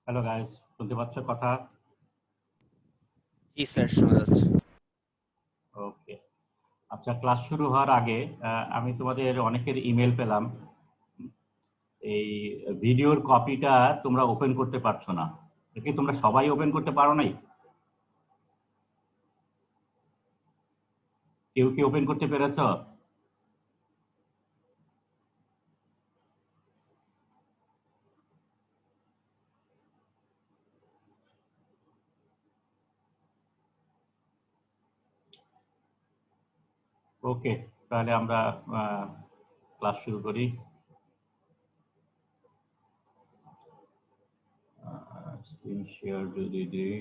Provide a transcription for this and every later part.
Hello guys, শুনতে পাচ্ছ কথা? জি স্যার, শোনা যাচ্ছে। ওকে। আচ্ছা, ক্লাস শুরু হওয়ার আগে আমি তোমাদের অনেকের ইমেল পেলাম। এই ভিডিওর কপিটা তোমরা ওপেন করতে পারছো না। কি তোমরা সবাই ওপেন করতে পারো নাই? কেউ কি ওপেন করতে পেরেছ? ওকে, তাহলে আমরা ক্লাস শুরু করি। স্ক্রিন শেয়ার যদি দিই।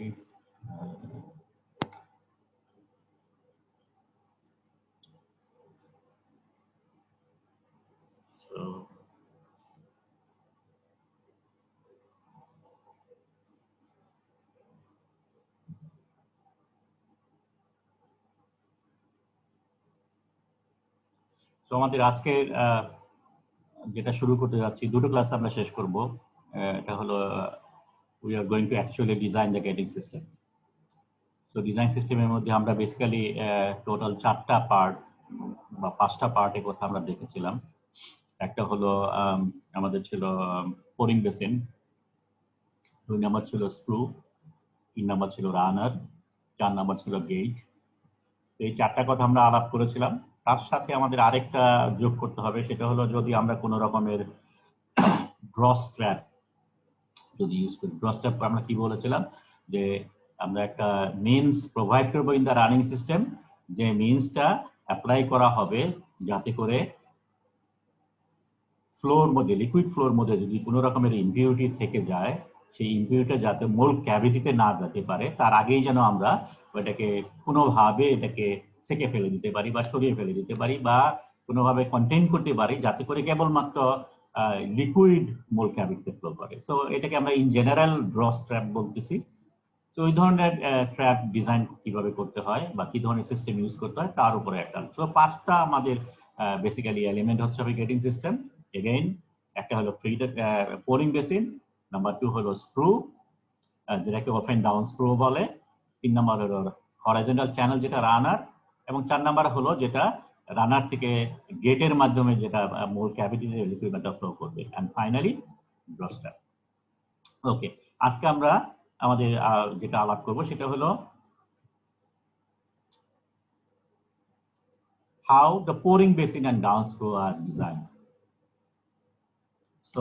So, আমাদের আজকের যেটা শুরু করতে যাচ্ছি, দুটো ক্লাস আমরা শেষ করব। এটা হলো we are going to actually design the gating system. তো ডিজাইন সিস্টেমের মধ্যে আমরা বেসিক্যালি টোটাল 4টা পার্ট বা 5টা পার্টের কথা আমরা দেখেছিলাম। একটা হলো আমাদের ছিল পোরিং বেসিন, 2 নাম্বার ছিল স্ক্রু, 3 নাম্বার ছিল রানার, 4 নাম্বার ছিল গেট। এই 4টা কথা আমরা আলাপ করেছিলাম। তার সাথে আমাদের আরেকটা যোগ করতে হবে, সেটা হলো যদি আমরা কোনো রকমের ড্র স্ট্র্যাপ যদি ইউজ করি। ড্র স্ট্র্যাপ আমরা কি বলেছিলাম, যে আমরা একটা মিনস প্রোভাইড করবো ইন দ্য রানিং সিস্টেম, যে মিনসটা অ্যাপ্লাই করা হবে যাতে করে ফ্লোর মধ্যে, লিকুইড ফ্লোর মধ্যে যদি কোনো রকমের ইম্পিউরিটি থেকে যায়, সেই ইম্পিউরিটি যাতে মোল্ড ক্যাভিটিতে না যেতে পারে, তার আগেই যেন আমরা ওইটাকে কোনোভাবে এটাকে সেকে ফেলে দিতে পারি বা সরিয়ে ফেলে দিতে পারি বা কোনোভাবে কন্টেইন করতে পারি যাতে করে কেবলমাত্র লিকুইড মোল্ড ক্যাভিটিতে ফ্লো করে। সো এটাকে আমরা ইন জেনারেল ড্র স্ট্র্যাপ বলতেছি। তো ওই ধরনের ট্র্যাপ ডিজাইন কিভাবে করতে হয় বা কি ধরনের সিস্টেম ইউজ করতে হয় তার উপরে একটা। তো 5টা আমাদের বেসিক্যালি এলিমেন্ট হচ্ছে গেটিং সিস্টেম। এগেইন একটা হলো পোরিং বেসিন, নাম্বার 2 হলো স্ক্রু, যেটাকে ওপেন ডাউন স্ক্রু বলে, 3 নাম্বার হলো হরাইজন্টাল চ্যানেল যেটা রানার, এবং 4 নাম্বার হলো যেটা রানার থেকে গেটের মাধ্যমে যেটা মোল্ড ক্যাভিটিতে লিকুইডটা ফ্লো করবে, এন্ড ফাইনালি ড্র স্ট্র্যাপ। ওকে, আজকে আমরা আমাদের যেটা আলাপ করব সেটা হলো how the pouring basin and downscrew are designed. So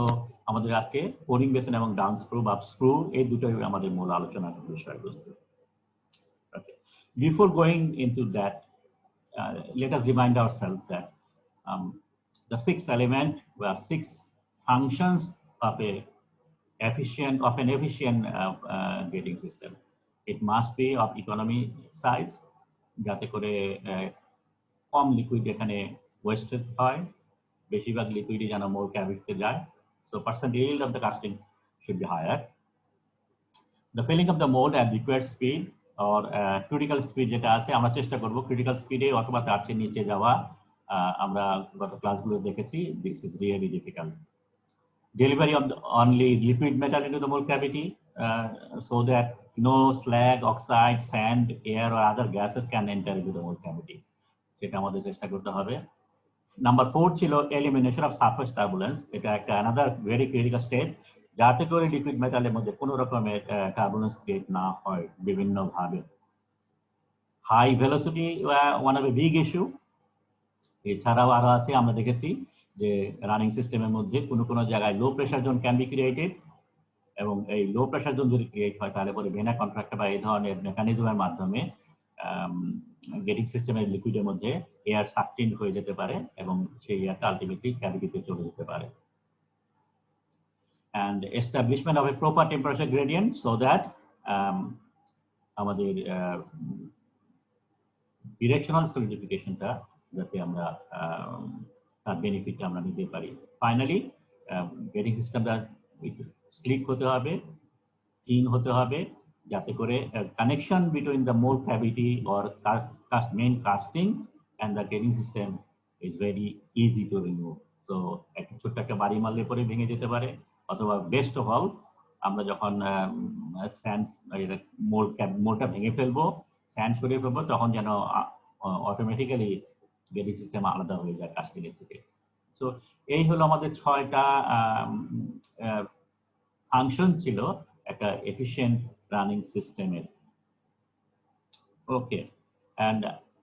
আমাদের আজকে pouring basin এবং ডাউনস্ক্রু বা স্ক্রু এই দুটোই আমাদের মূল আলোচনার বিষয়বস্তু। Okay. Before going into that, let us remind ourselves that the 6 elements were 6 functions of an efficient gating system. It must be of economy size, যাতে করে কম লিকুইড এখানে ওয়েস্টেড হয়, বেশিরভাগ লিকুইডই যেন মোল্ড ক্যাভিটিতে যায়। So percent yield of the casting should be higher. The filling of the mold at required speed or critical speed যেটা আছে, আমরা চেষ্টা করব ক্রিটিক্যাল স্পিডে অথবা তার চেয়ে নিচে যাওয়া। আমরা গত ক্লাসগুলো দেখেছি, this is really difficult. Delivery of the only liquid metal into the mold cavity, so that no slag, oxide, sand, air or other gases can enter into the mold cavity. সেটা আমাদের চেষ্টা করতে হবে। নাম্বার 4 ছিল elimination of surface turbulence. এটা একটা another very critical step, যাতে করে লিকুইড মেটালের মধ্যে কোনো রকমের টার্বুলেন্স ক্রিয়েট না হয় বিভিন্নভাবে। High velocity one of a big issue. এছাড়াও আরো আছে, আমরা দেখেছি যে রানিং সিস্টেমের মধ্যে কোনো জায়গায় low pressure zone can be created, এবং এই লো প্রেশার জোন যদি ক্রিয়েট হয় তাহলে পরে ভেনা কন্ট্রাক্টর বা এই ধরনের মেকানিজমের মাধ্যমে গেটিং সিস্টেমের লিকুইডের মধ্যে এয়ার সাকটিন হয়ে যেতে পারে এবং সেই এয়ারটা আলটিমেটলি ক্যাভিটিতে চলে যেতে পারে। And establishment of a proper temperature gradient so that আমাদের ডিরেকশনাল সলিডিফিকেশনটা যাতে আমরা তার বেনিফিটটা আমরা নিতে পারি। ফাইনালি গেটিং সিস্টেমটা একটু স্লিক হতে হবে, ক্লিন হতে হবে, যাতে করে connection between the mould cavity or main casting and the gating system is very easy to remove. তো একটা ছোট্ট একটা বাড়ি মারলে পরে ভেঙে যেতে পারে, অথবা বেস্ট অফ অল আমরা যখন স্যান্ড মোলটা ভেঙে ফেলবো, স্যান্ড সরিয়ে ফেলবো, তখন যেন অটোমেটিক্যালি বেডিং সিস্টেম আলাদা হয়ে যায় কাস্টিংয়ের থেকে। সো এই হলো আমাদের 6টা ফাংশন ছিল একটা এফিশিয়েন্ট রানিং সিস্টেমের। ওকে, অ্যান্ড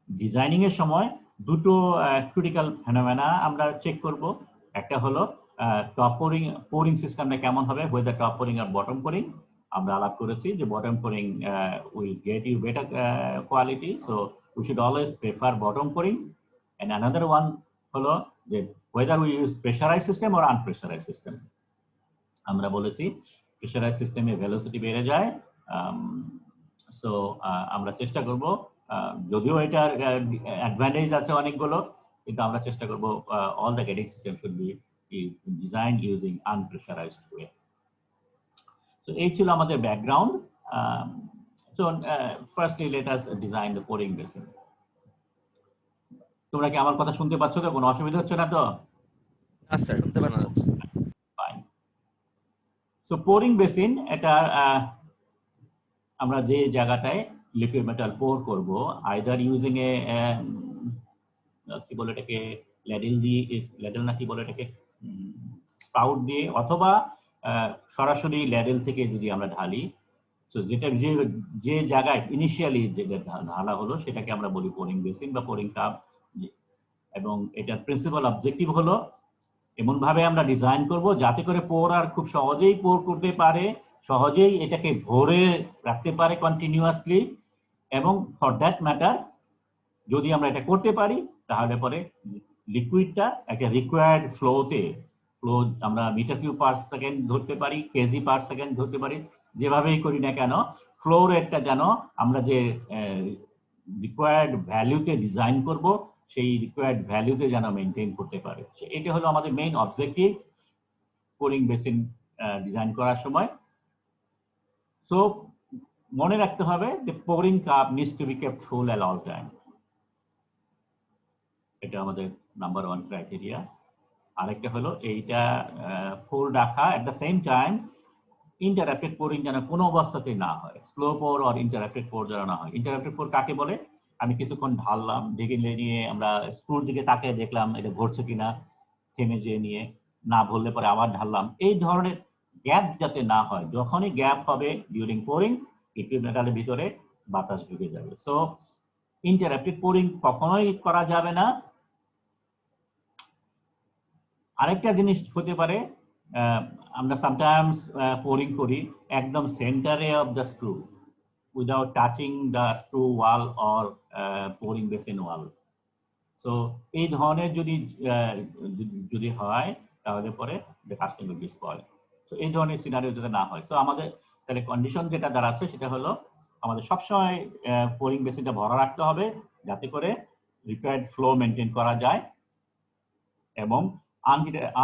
ডিজাইনিং এর সময় দুটো ক্রিটিক্যাল ফেনোমেনা আমরা চেক করব। একটা হলো টপ পোরিং সিস্টেমটা কেমন হবে, whether টপ পোরিং আর বটম পোরিং। আমরা আলাপ করেছি যে bottom pouring will get you better quality, so we should always prefer bottom pouring. And another one হলো যে whether we use pressurized system or unpressurized system. আমরা বলেছি প্রেসারাইজ সিস্টেমে velocity বেড়ে যায়, সো আমরা চেষ্টা করব, যদিও এটার অ্যাডভান্টেজ আছে অনেকগুলো, কিন্তু আমরা চেষ্টা করব all the gating system should be design using unpressurized way. So এই ছিল আমাদের background. So firstly let us design the pouring basin. তোমরা কি আমার কথা শুনতে পাচ্ছ তো? কোনো অসুবিধা হচ্ছে না তো? না স্যার, শুনতে পাওয়া যাচ্ছে। সো পোরিং বেসিন, এটা আমরা যে জায়গাটায় লিকুইড মেটাল পোর করব, আইদার ইউজিং এ কি বলে এটাকে ল্যাডেল দিয়ে, ল্যাডেল না কি বলে এটাকে, স্পাউট দিয়ে, অথবা সরাসরি ল্যাডেল থেকে যদি আমরা ঢালি, সো যেটা যে জায়গায় ইনিশিয়ালি যেটা ঢালা হলো সেটাকে আমরা বলি পোরিং বেসিন বা পোরিং কাপ। এবং এটার প্রিন্সিপাল অবজেক্টিভ হলো এমন ভাবে আমরা ডিজাইন করব যাতে করে পোরার খুব সহজেই পোর করতে পারে, সহজেই এটাকে ভরে রাখতে পারে কন্টিনিউয়াসলি, এবং ফর দ্যাট ম্যাটার যদি আমরা এটা করতে পারি তাহলে পরে লিকুইডটা একটা রিকোয়ার্ড ফ্লোতে, ফ্লো আমরা মিটার কিউব পার সেকেন্ড ধরতে পারি, কেজি পার সেকেন্ড ধরতে পারি, যেভাবেই করি না কেন ফ্লো রেটটা যেন আমরা যে রিকোয়ার্ড ভ্যালুতে ডিজাইন করব সেই রিকোয়ার্ড ভ্যালুতে যেন মেনটেন করতে পারে। এটা হলো আমাদের main objective pouring basin design করার সময়। সো মনে রাখতে হবে যে pouring cup needs to be kept full at all time. এটা আমাদের নাম্বার 1 ক্রাইটেরিয়া। আরেকটা হলো এইটা ফুল রাখা, এট the same time interrupted pouring যেন কোনো অবস্থাতেই না হয়, স্লো পোর আর ইন্টারাপ্টেড পোর যেন না হয়। ইন্টারাপ্টেড পোর কাকে বলে? আমি কিছুক্ষণ ঢাললাম, ঢেকে নিয়ে আমরা স্ক্রুর দিকে তাকিয়ে দেখলাম এটা ভরছে কিনা, থেমে যেয়ে নিয়ে না ভরলে পরে আবার ঢাললাম, এই ধরনের গ্যাপ যাতে না হয়। যখনই গ্যাপ হবে ডিউরিং পোরিং, লিকুইড মেটালের ভিতরে বাতাস ঢুকে যাবে। সো ইন্টারাপ্টেড পোরিং কখনোই করা যাবে না। আরেকটা জিনিস হতে পারে, আমরা সামটাইমস পোরিং করি একদম সেন্টারে of the screw without touching the screw wall or pouring basin wall. So এই ধরনের যদি হয় তাহলে পরে the casting will be spoiled. So এই ধরনের সিনারিও যাতে না হয়। সো আমাদের তাহলে কন্ডিশন যেটা দাঁড়াচ্ছে সেটা হলো আমাদের সবসময় পোরিং বেসিনটা ভরা রাখতে হবে যাতে করে রিকোয়ার্ড ফ্লো মেনটেন করা যায়, এবং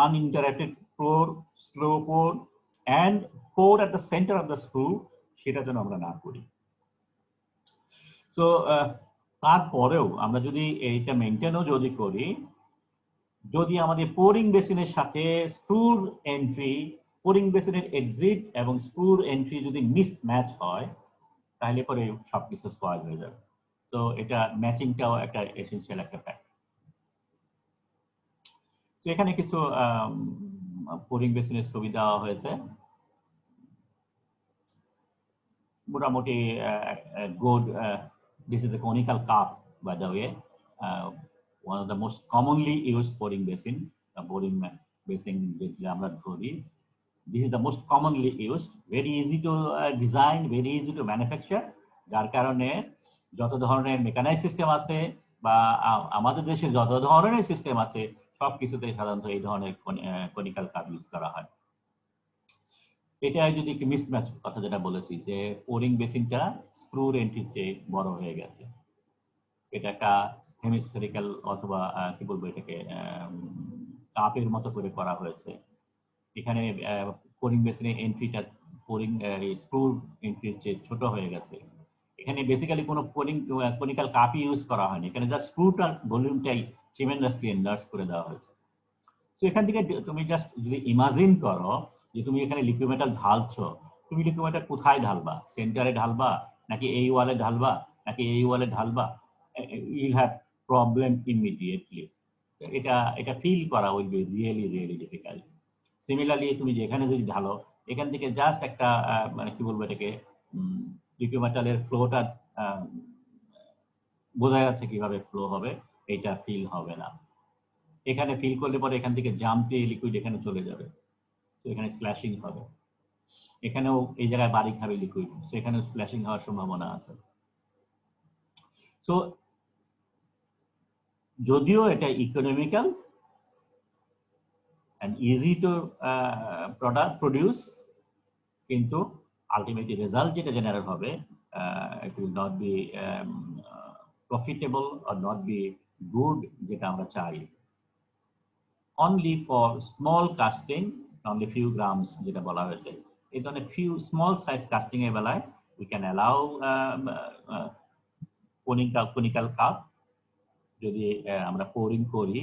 uninterrupted pour, slow pour and pour at the center of the screw সেটা যেন আমরা না করি। সো তারপরেও আমরা যদি এইটা মেনটেনও যদি করি, যদি আমাদের পোরিং বেসিনের সাথে স্ক্রুর এন্ট্রি, পোরিং বেসিনের এক্সিট এবং স্ক্রুর এন্ট্রি যদি মিসম্যাচ হয় তাহলে পরে সবকিছু স্পয়েল হয়ে যাবে। সো এটা ম্যাচিংটাও একটা এসেনশিয়াল একটা ফ্যাক্টর। তো এখানে কিছু পোরিং বেসিনের ছবি দেওয়া হয়েছে, মোটামুটি good. This is a conical cup, by the way. One of the most commonly used pouring basin, যেটা আমরা ধরি। This is the most commonly used. Very easy to design, very easy to manufacture. যার কারণে যত ধরনের mechanise system আছে বা আমাদের দেশে যত ধরনের সিস্টেম আছে সব কিছুতে সাধারণত এই ধরনের কনিক্যাল কাপ ইউজ করা হয়। এটা যদি একটু মিসম্যাচ কথা যেটা বলেছি যে পোরিং বেসিনটা স্ক্রুর এন্ট্রিতে বড় হয়ে গেছে, এটা একটা হেমিস্ফেরিক্যাল অথবা কি বলবো এটাকে কাপের মতো করে করা হয়েছে। এখানে পোরিং বেসিনের এন্ট্রিটা পোরিং স্ক্রুর এন্ট্রির চেয়ে ছোট হয়ে গেছে। এখানে বেসিক্যালি কোনো কনিক্যাল কাপই ইউজ করা হয়নি, এখানে জাস্ট স্ক্রুটার ভলিউমটাই ট্রিমেন্ডাসলি এনলার্জ করে দেওয়া হয়েছে। তো এখান থেকে তুমি জাস্ট যদি ইমাজিন করো যে তুমি এখানে লিকুইড মেটাল ঢালছো, তুমি লিকুইড মেটাল কোথায় ঢালবা? সেন্টারে ঢালবা, নাকি এই ওয়ালে ঢালবা, নাকি এই ওয়ালে ঢালবা? You'll have problem immediately. এটা ফিল করা will be really difficult. Similarly তুমি যেখানে যদি ঢালো, এখান থেকে জাস্ট একটা মানে কি বলবো এটাকে, লিকুইড মেটালের ফ্লোটা বোঝা যাচ্ছে কিভাবে ফ্লো হবে, এটা ফিল হবে না। এখানে ফিল করলে পরে এখান থেকে জাম্প দিয়ে লিকুইড এখানে চলে যাবে, তো এখানে স্প্ল্যাশিং হবে। এখানেও এই জায়গায় বাড়ি খাবে লিকুইড, সেখানেও স্প্ল্যাশিং হওয়ার সম্ভাবনা আছে। সো যদিও এটা economical and easy to produce, কিন্তু আলটিমেটলি রেজাল্ট যেটা জেনারেট হবে, it will not be profitable or not be good, যেটা আমরা চাই। Only for small casting, only few grams, যেটা বলা হয়েছে, এই ধরনের few small size casting এর বেলায় we can allow conical cup, যদি আমরা পোরিং করি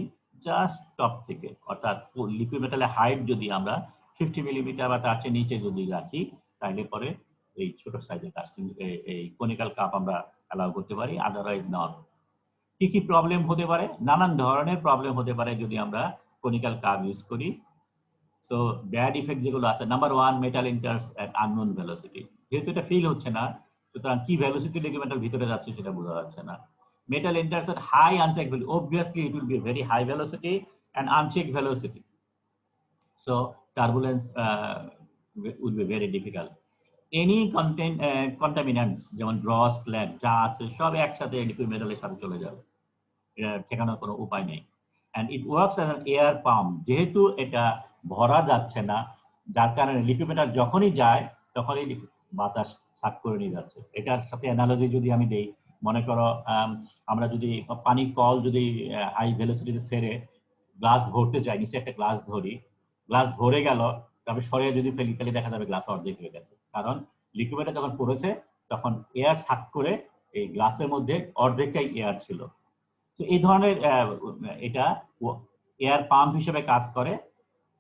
জাস্ট টপ থেকে, অর্থাৎ লিকুইড মেটালের হাইট যদি আমরা 50 মিলিমিটার বা তার চেয়ে নিচে যদি রাখি, তাহলে পরে এই ছোট সাইজের কাস্টিং এই কনিক্যাল কাপ আমরা অ্যালাউ করতে পারি, আদারওয়াইজ নট। কি কি প্রবলেম হতে পারে? নানান ধরনের প্রবলেম হতে পারে যদি আমরা কনিক্যাল কাপ ইউজ করি। সো ব্যাড ইফেক্ট যেগুলো আছে, নাম্বার 1, মেটাল এন্টারস এট আননোন ভেলোসিটি। যেহেতু এটা ফিল হচ্ছে না, সুতরাং কি ভেলোসিটি লিকুইড মেটাল ভিতরে যাচ্ছে সেটা বোঝা যাচ্ছে না। Metal enters at high unchecked velocity. Obviously, it will be a very high velocity and unchecked velocity. So turbulence will be very difficult. Any contaminants, যেমন dross, slag, যা আছে সব একসাথে লিকুইড মেটালের সাথে চলে যাবে, এটা ঠেকানোর কোনো উপায় নেই। And it works as an air pump. যেহেতু এটা ভরা যাচ্ছে না, যার কারণে লিকুইড মেটাল যখনই যায় তখনই বাতাস সাক করে নিয়ে যাচ্ছে। এটার সাথে অ্যানালজি যদি আমি দেই, মনে করো আমরা যদি পানির কল যদি হাই ভেলোসিটিতে ছেড়ে গ্লাস ভরতে যাই, নিচে একটা গ্লাস ধরি, গ্লাস ভরে গেল, তারপরে সরিয়ে যদি ফেলি তাহলে দেখা যাবে গ্লাস অর্ধেক হয়ে গেছে, কারণ লিকুইডটা যখন পড়েছে তখন এয়ার সাক করে এই গ্লাসের মধ্যে অর্ধেকটাই এয়ার ছিল। তো এই ধরনের এটা এয়ার পাম্প হিসেবে কাজ করে,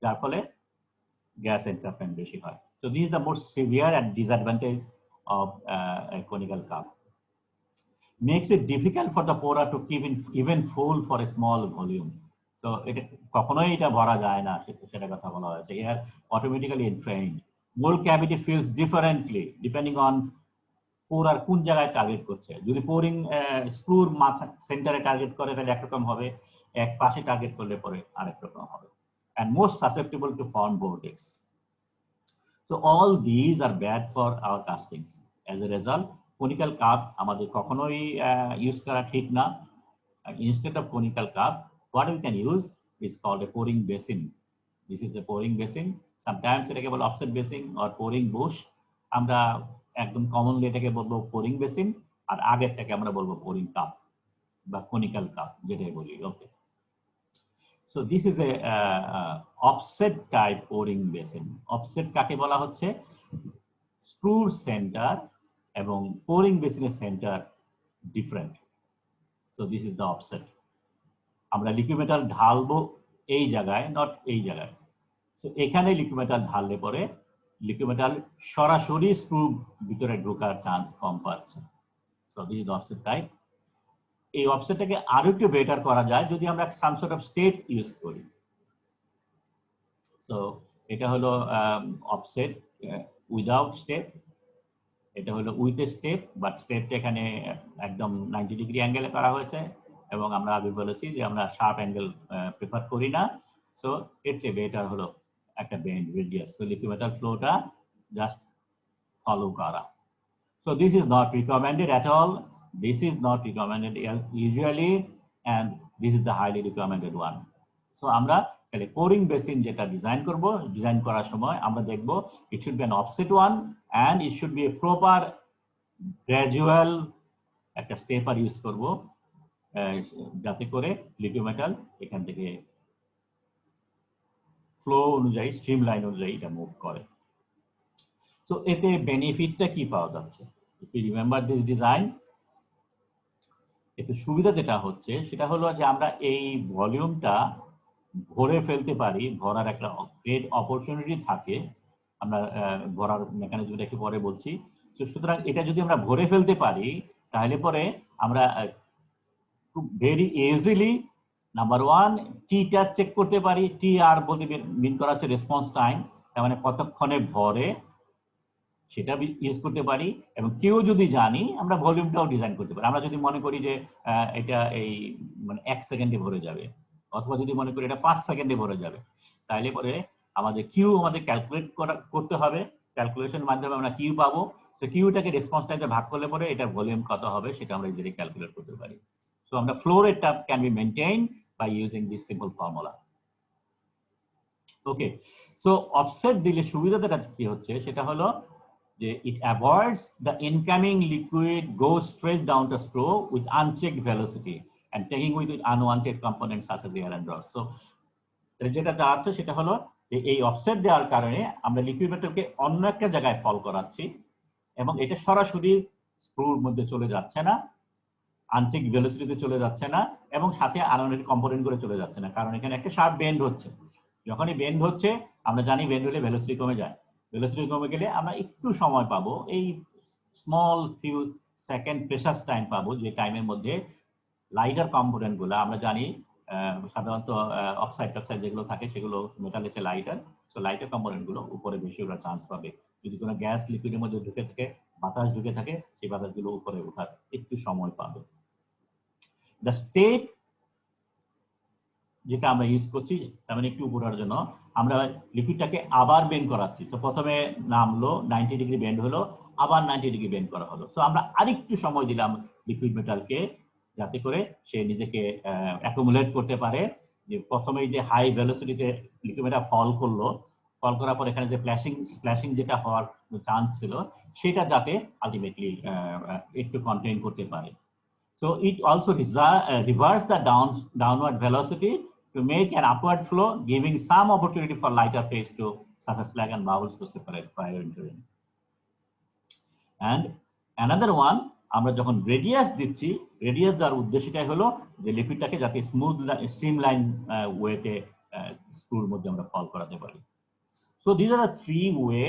যার ফলে গ্যাস এন্ট্রাপমেন্ট বেশি হয়। So this is the most severe and disadvantage of a conical cup. Makes it difficult for the pourer to keep in even full for a small volume. So এটা কখনোই এটা ভরা যায় না, সেটা কথা বলা হয়েছে। Air automatically entrained. Mold cavity fills differently depending on pourer কোন জায়গায় টার্গেট করছে। যদি পোরিং স্ক্রুর মাথা সেন্টারে টার্গেট করে তাহলে একরকম হবে, এক পাশে টার্গেট করলে পরে আরেক রকম হবে। And most susceptible to form vortex. So all these are bad for our castings. As a result, conical cup আমাদের কখনোই ইউজ করা ঠিক না। Instead of conical cup, what we can use is called a pouring basin. This is a pouring basin. Sometimes এটাকে বলে offset basin or pouring bush. আমরা একদম commonly এটাকে বলবো pouring basin, আর আগেরটাকে আমরা বলবো pouring cup বা conical cup যেটাই বলি। ওকে, so this is a offset type pouring basin. Offset কাকে বলা হচ্ছে? স্ক্রুর সেন্টার এবং pouring basin centre different. So this is the offset. আমরা লিকুইড মেটাল ঢালবো এই জায়গায়, নট এই জায়গায়। So এখানে লিকুইড মেটাল ঢাললে পরে লিকুইড মেটাল সরাসরি স্ক্রু ভিতরে ঢোকার চান্স কম পাচ্ছে। So this is the offset type. এই অফসেটটাকে আরো একটু বেটার করা যায় যদি আমরা some sort of step use করি। সো এটা হলো অফসেট উইদাউট স্টেপ, এটা হলো উইথ এ স্টেপ, বাট স্টেপটা এখানে একদম 90 ডিগ্রি অ্যাঙ্গেলে করা হয়েছে, এবং আমরা আগে বলেছি যে আমরা শার্প অ্যাঙ্গেল প্রেফার করি না। সো এর চেয়ে বেটার হলো একটা বেন্ড রেডিয়াস, তো লিকুইড মেটাল ফ্লোটা জাস্ট ফলো করা। So this is not recommended at all. This is not recommended usually, and this is the highly recommended one. So আমরা তাহলে pouring basin যেটা ডিজাইন করার সময় আমরা দেখব it should be an offset one and it should be a proper gradual একটা stepper use করব, যাতে করে লিকুইড মেটাল এখান থেকে ফ্লো অনুযায়ী স্ট্রিমলাইন অনুযায়ী এটা মুভ করে। So এতে বেনিফিটটা কি পাওয়া যাচ্ছে? If you remember this design, এতে সুবিধা যেটা হচ্ছে সেটা হলো যে আমরা এই ভলিউমটা ভরে ফেলতে পারি, ভরার একটা গ্রেট অপরচুনিটি থাকে আমরা ভরার মেকানিজমটা একটু পরে বলছি। তো সুতরাং এটা যদি আমরা ভরে ফেলতে পারি তাহলে পরে আমরা খুব ভেরি ইজিলি নাম্বার ওয়ান টিটা চেক করতে পারি। টি আর বলতে মিন করা হচ্ছে রেসপন্স টাইম, তার মানে কতক্ষণে ভরে সেটা ইউজ করতে পারি। এবং কেউ যদি জানি আমরা ভলিউমটাও ডিজাইন করতে পারি। আমরা যদি মনে করি যে এটা এই মানে 1 সেকেন্ডে ভরে যাবে, অথবা যদি মনে করি এটা 5 সেকেন্ডে ভরে যাবে, তাহলে পরে আমাদের কিউ আমাদের ক্যালকুলেট করতে হবে। ক্যালকুলেশনের মাধ্যমে আমরা কিউ পাবো। তো কিউটাকে রেসপন্স টাইমে ভাগ করলে পরে এটা ভলিউম কত হবে সেটা আমরা ইজিলি ক্যালকুলেট করতে পারি। সো আমরা ফ্লো রেটটা can be maintain by using this simple formula. Okay, so offset দিলে সুবিধাটা কি হচ্ছে সেটা হলো যে it avoids the incoming liquid goes straight down the screw with unchecked velocity and taking with it unwanted components such as the air and rod. So যেটা চাচ্ছে সেটা হলো যে এই অফসেট দেওয়ার কারণে আমরা লিকুইড মেটালকে অন্য একটা জায়গায় ফল করাচ্ছি এবং এটা সরাসরি স্ক্রুর মধ্যে চলে যাচ্ছে না, আনচেক ভেলোসিটিতে চলে যাচ্ছে না, এবং সাথে আনওয়ান্টেড কম্পোনেন্ট করে চলে যাচ্ছে না, কারণ এখানে একটা শার্প বেন্ড হচ্ছে। যখনই বেন্ড হচ্ছে আমরা জানি বেন্ড হলে ভেলোসিটি কমে যায়। ভেলোসিটি কমে গেলে আমরা একটু সময় পাবো, এই small few second pressure time পাবো, যে টাইমের মধ্যে লাইটার কম্পোনেন্ট গুলো আমরা জানি সাধারণত অক্সাইড টক্সাইড যেগুলো থাকে সেগুলো মেটাল এসে লাইটার। সো লাইটার কম্পোনেন্ট গুলো উপরে বেশি ওঠার চান্স পাবে। যদি কোনো গ্যাস লিকুইডের মধ্যে ঢুকে থাকে, বাতাস ঢুকে থাকে, সেই বাতাসগুলো উপরে ওঠার একটু সময় পাবে। দ্য স্টেট যেটা আমরা ইউজ করছি তার মানে একটু উপরের জন্য আমরা লিকুইডটাকে আবার বেন্ড করাচ্ছি। তো প্রথমে নামলো 90 ডিগ্রি বেন্ড হলো, আবার 90 ডিগ্রি বেন্ড করা হলো। তো আমরা আরেকটু সময় দিলাম লিকুইড মেটালকে, যাতে করে সে নিজেকে অ্যাকুমুলেট করতে পারে। যে প্রথমেই যে হাই ভেলোসিটিতে লিকুইড মেটাল ফল করলো, ফল করার পর এখানে যে স্প্ল্যাশিং যেটা হওয়ার চান্স ছিল সেটা যাতে আলটিমেটলি একটু কন্টেইন করতে পারে। So it also reverses the downward velocity to make an upward flow, giving some opportunity for lighter phase to such as slag and bubbles to separate prior entering. And another one, আমরা যখন radius দিচ্ছি, radius দেওয়ার উদ্দেশ্যটাই হলো যে লিকুইডটাকে যাতে smooth streamline ওয়েতে স্ক্রুর মধ্যে আমরা ফল করাতে পারি। So this are the three way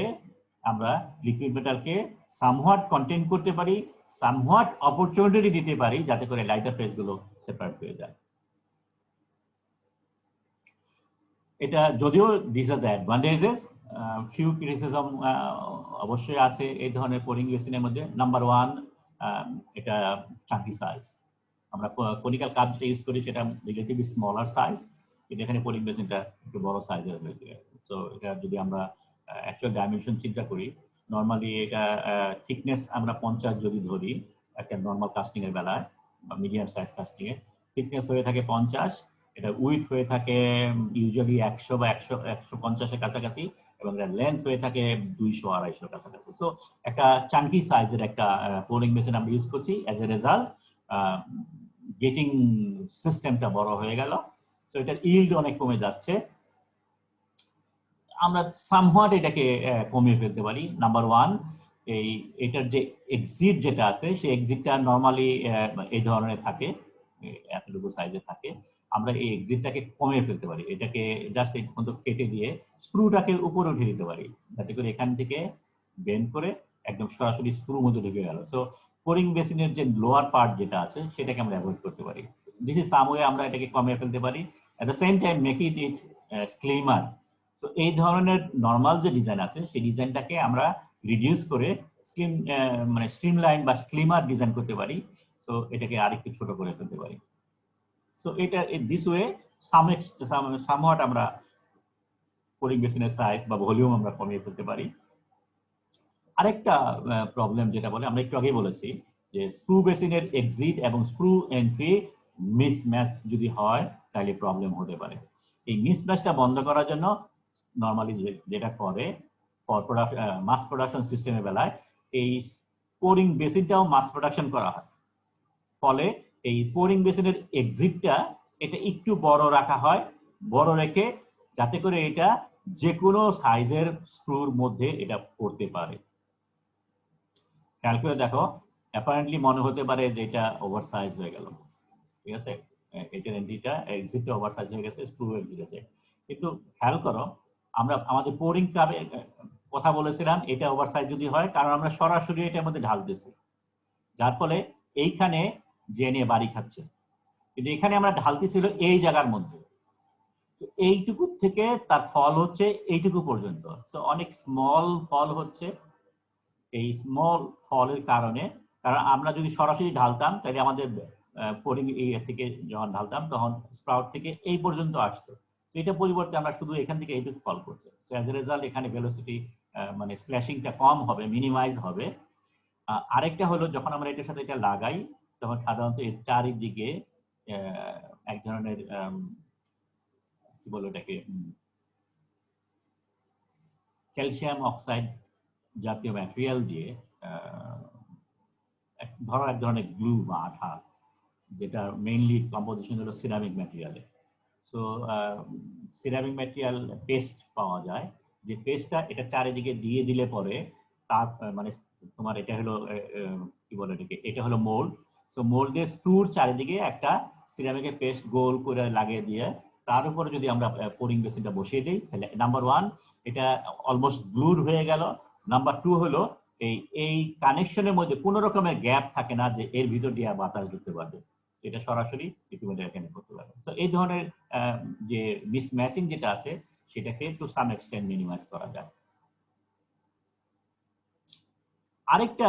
আমরা লিকুইড মেটালকে সামহাট কন্টেইন করতে পারি, সামহাট অপরচুনিটি দিতে পারি যাতে করে লাইটার ফেজ গুলো সেপারেট হয়ে যায়। এটা যদিও this are the advantages, few criticism অবশ্যই আছে এই ধরনের পোরিং মেশিনের মধ্যে। নাম্বার ওয়ান, এটা চাঙ্কি সাইজ। আমরা কনিক্যাল কাপ যেটা ইউজ করি সেটা রিলেটিভলি স্মলার সাইজ, কিন্তু এখানে পোরিং মেশিনটা একটু বড় সাইজের হয়েছে। তো এটা যদি আমরা অ্যাকচুয়াল ডাইমেনশন চিন্তা করি, নর্মালি এটা থিকনেস আমরা 50 যদি ধরি একটা নর্মাল কাস্টিং এর বেলায় বা মিডিয়াম সাইজ কাস্টিং এ, থিকনেস হয়ে থাকে 50, এটা উইথ হয়ে থাকে ইউজুয়ালি 100 বা 150 এর কাছাকাছি, এবং এর লেন্থ হয়ে থাকে 200-250 কাছাকাছি। সো একটা চাঙ্কি সাইজের একটা পোলিং মেশিন আমরা ইউজ করছি, অ্যাজ এ রেজাল্ট গেটিং সিস্টেমটা বড় হয়ে গেল। সো এটার ইল্ড অনেক কমে যাচ্ছে। আমরা সামহাট এটাকে কমিয়ে ফেলতে পারি। নাম্বার ওয়ান, এটার যে এক্সিট যেটা আছে সেই এক্সিটটা নর্মালি এই ধরনের থাকে, এতটুকু সাইজে থাকে। আমরা এই এক্সিটটাকে কমিয়ে ফেলতে পারি, এটাকে জাস্ট এই পর্যন্ত কেটে দিয়ে স্ক্রুটাকে উপরে উঠে দিতে পারি, যাতে করে এখান থেকে বেন্ড করে একদম সরাসরি স্ক্রুর মধ্যে ঢুকে গেল। সো পোরিং বেসিনের যে লোয়ার পার্ট যেটা আছে সেটাকে আমরা অ্যাভয়েড করতে পারি। দিস ইজ সাম ওয়ে আমরা এটাকে কমিয়ে ফেলতে পারি। At the same time make it slimmer. তো এই ধরনের নর্মাল যে ডিজাইন আছে সেই ডিজাইনটাকে আমরা রিডিউস করে স্লিম মানে স্ট্রিমলাইন বা স্লিমার ডিজাইন করতে পারি। তো এটাকে আরেকটু ছোট করে ফেলতে পারি। তো এটা দিস ওয়ে সামহাট আমরা পোরিং বেসিনের সাইজ বা ভলিউম আমরা কমিয়ে ফেলতে পারি। আরেকটা প্রবলেম যেটা বলে, আমরা একটু আগেই বলেছি যে স্ক্রু বেসিনের এক্সিট এবং স্ক্রু এন্ট্রি মিসম্যাচ যদি হয় তাহলে প্রবলেম হতে পারে। এই মিসম্যাচটা বন্ধ করার জন্য নর্মালি যেটা করে মাস প্রোডাকশন সিস্টেমের বেলায় এই পোরিং বেসিনটাও মাস প্রোডাকশন করা হয়। ফলে এই পোরিং বেসিনের এক্সিটটা এটা একটু বড় রাখা হয়, বড় রেখে যাতে করে এটা যে কোনো সাইজের স্ক্রুর মধ্যে এটা পড়তে পারে। খেয়াল করে দেখো, অ্যাপারেন্টলি মনে হতে পারে যে এটা ওভার সাইজ হয়ে গেল, ঠিক আছে, এটার এন্ট্রিটা এক্সিটটা ওভার সাইজ হয়ে গেছে, স্ক্রু এক্সিট আছে। কিন্তু খেয়াল করো, আমরা আমাদের কথা বলেছিলাম এটা ওভারসাইজ যদি হয়, কারণ আমরা সরাসরি এটার মধ্যে ঢালতেছি, যার ফলে এইখানে যে নিয়ে বাড়ি খাচ্ছে। কিন্তু এখানে আমরা ঢালতেছিল এই জায়গার মধ্যে, তো এইটুকু থেকে তার ফল হচ্ছে এইটুকু পর্যন্ত। তো অনেক স্মল ফল হচ্ছে। এই স্মল ফলের কারণে, কারণ আমরা যদি সরাসরি ঢালতাম তাহলে আমাদের পোরিং এরিয়া থেকে যখন ঢালতাম তখন স্প্রাউট থেকে এই পর্যন্ত আসতো। তো এটা পরিবর্তে আমরা শুধু এখান থেকে এইটুকু ফল করছে। সো অ্যাজ এ রেজাল্ট এখানে ভেলোসিটি মানে স্প্ল্যাশিংটা কম হবে, মিনিমাইজ হবে। আরেকটা হলো যখন আমরা এটার সাথে এটা লাগাই তখন সাধারণত এর চারিদিকে এক ধরনের কি বলে এটাকে, ক্যালসিয়াম অক্সাইড জাতীয় ম্যাটেরিয়াল দিয়ে ধরো এক ধরনের গ্লু বা আঠা, যেটা মেইনলি কম্পোজিশন হলো সিরামিক ম্যাটেরিয়ালে। সো সিরামিক ম্যাটেরিয়াল পেস্ট পাওয়া যায়, যে পেস্টটা এটা চারিদিকে দিয়ে দিলে পরে তার মানে তোমার এটা হলো কি বলে এটাকে, এটা হলো মোল্ড। তো মোল্ড দিয়ে স্ক্রুর চারিদিকে একটা সিরামিকের পেস্ট গোল করে লাগিয়ে দিয়ে তার উপরে যদি আমরা পোরিং বেসিনটা বসিয়ে দিই, তাহলে নাম্বার ওয়ান এটা অলমোস্ট গ্লুড হয়ে গেল। নাম্বার টু হলো এই কানেকশনের মধ্যে কোনো রকমের গ্যাপ থাকে না যে এর ভিতর দিয়ে বাতাস ঢুকতে পারবে, এটা সরাসরি ইকুইপমেন্টে এখানে করতে পারবে। তো এই ধরনের যে মিসম্যাচিং যেটা আছে সেটাকে টু সাম এক্সটেন্ট মিনিমাইজ করা যায়। আরেকটা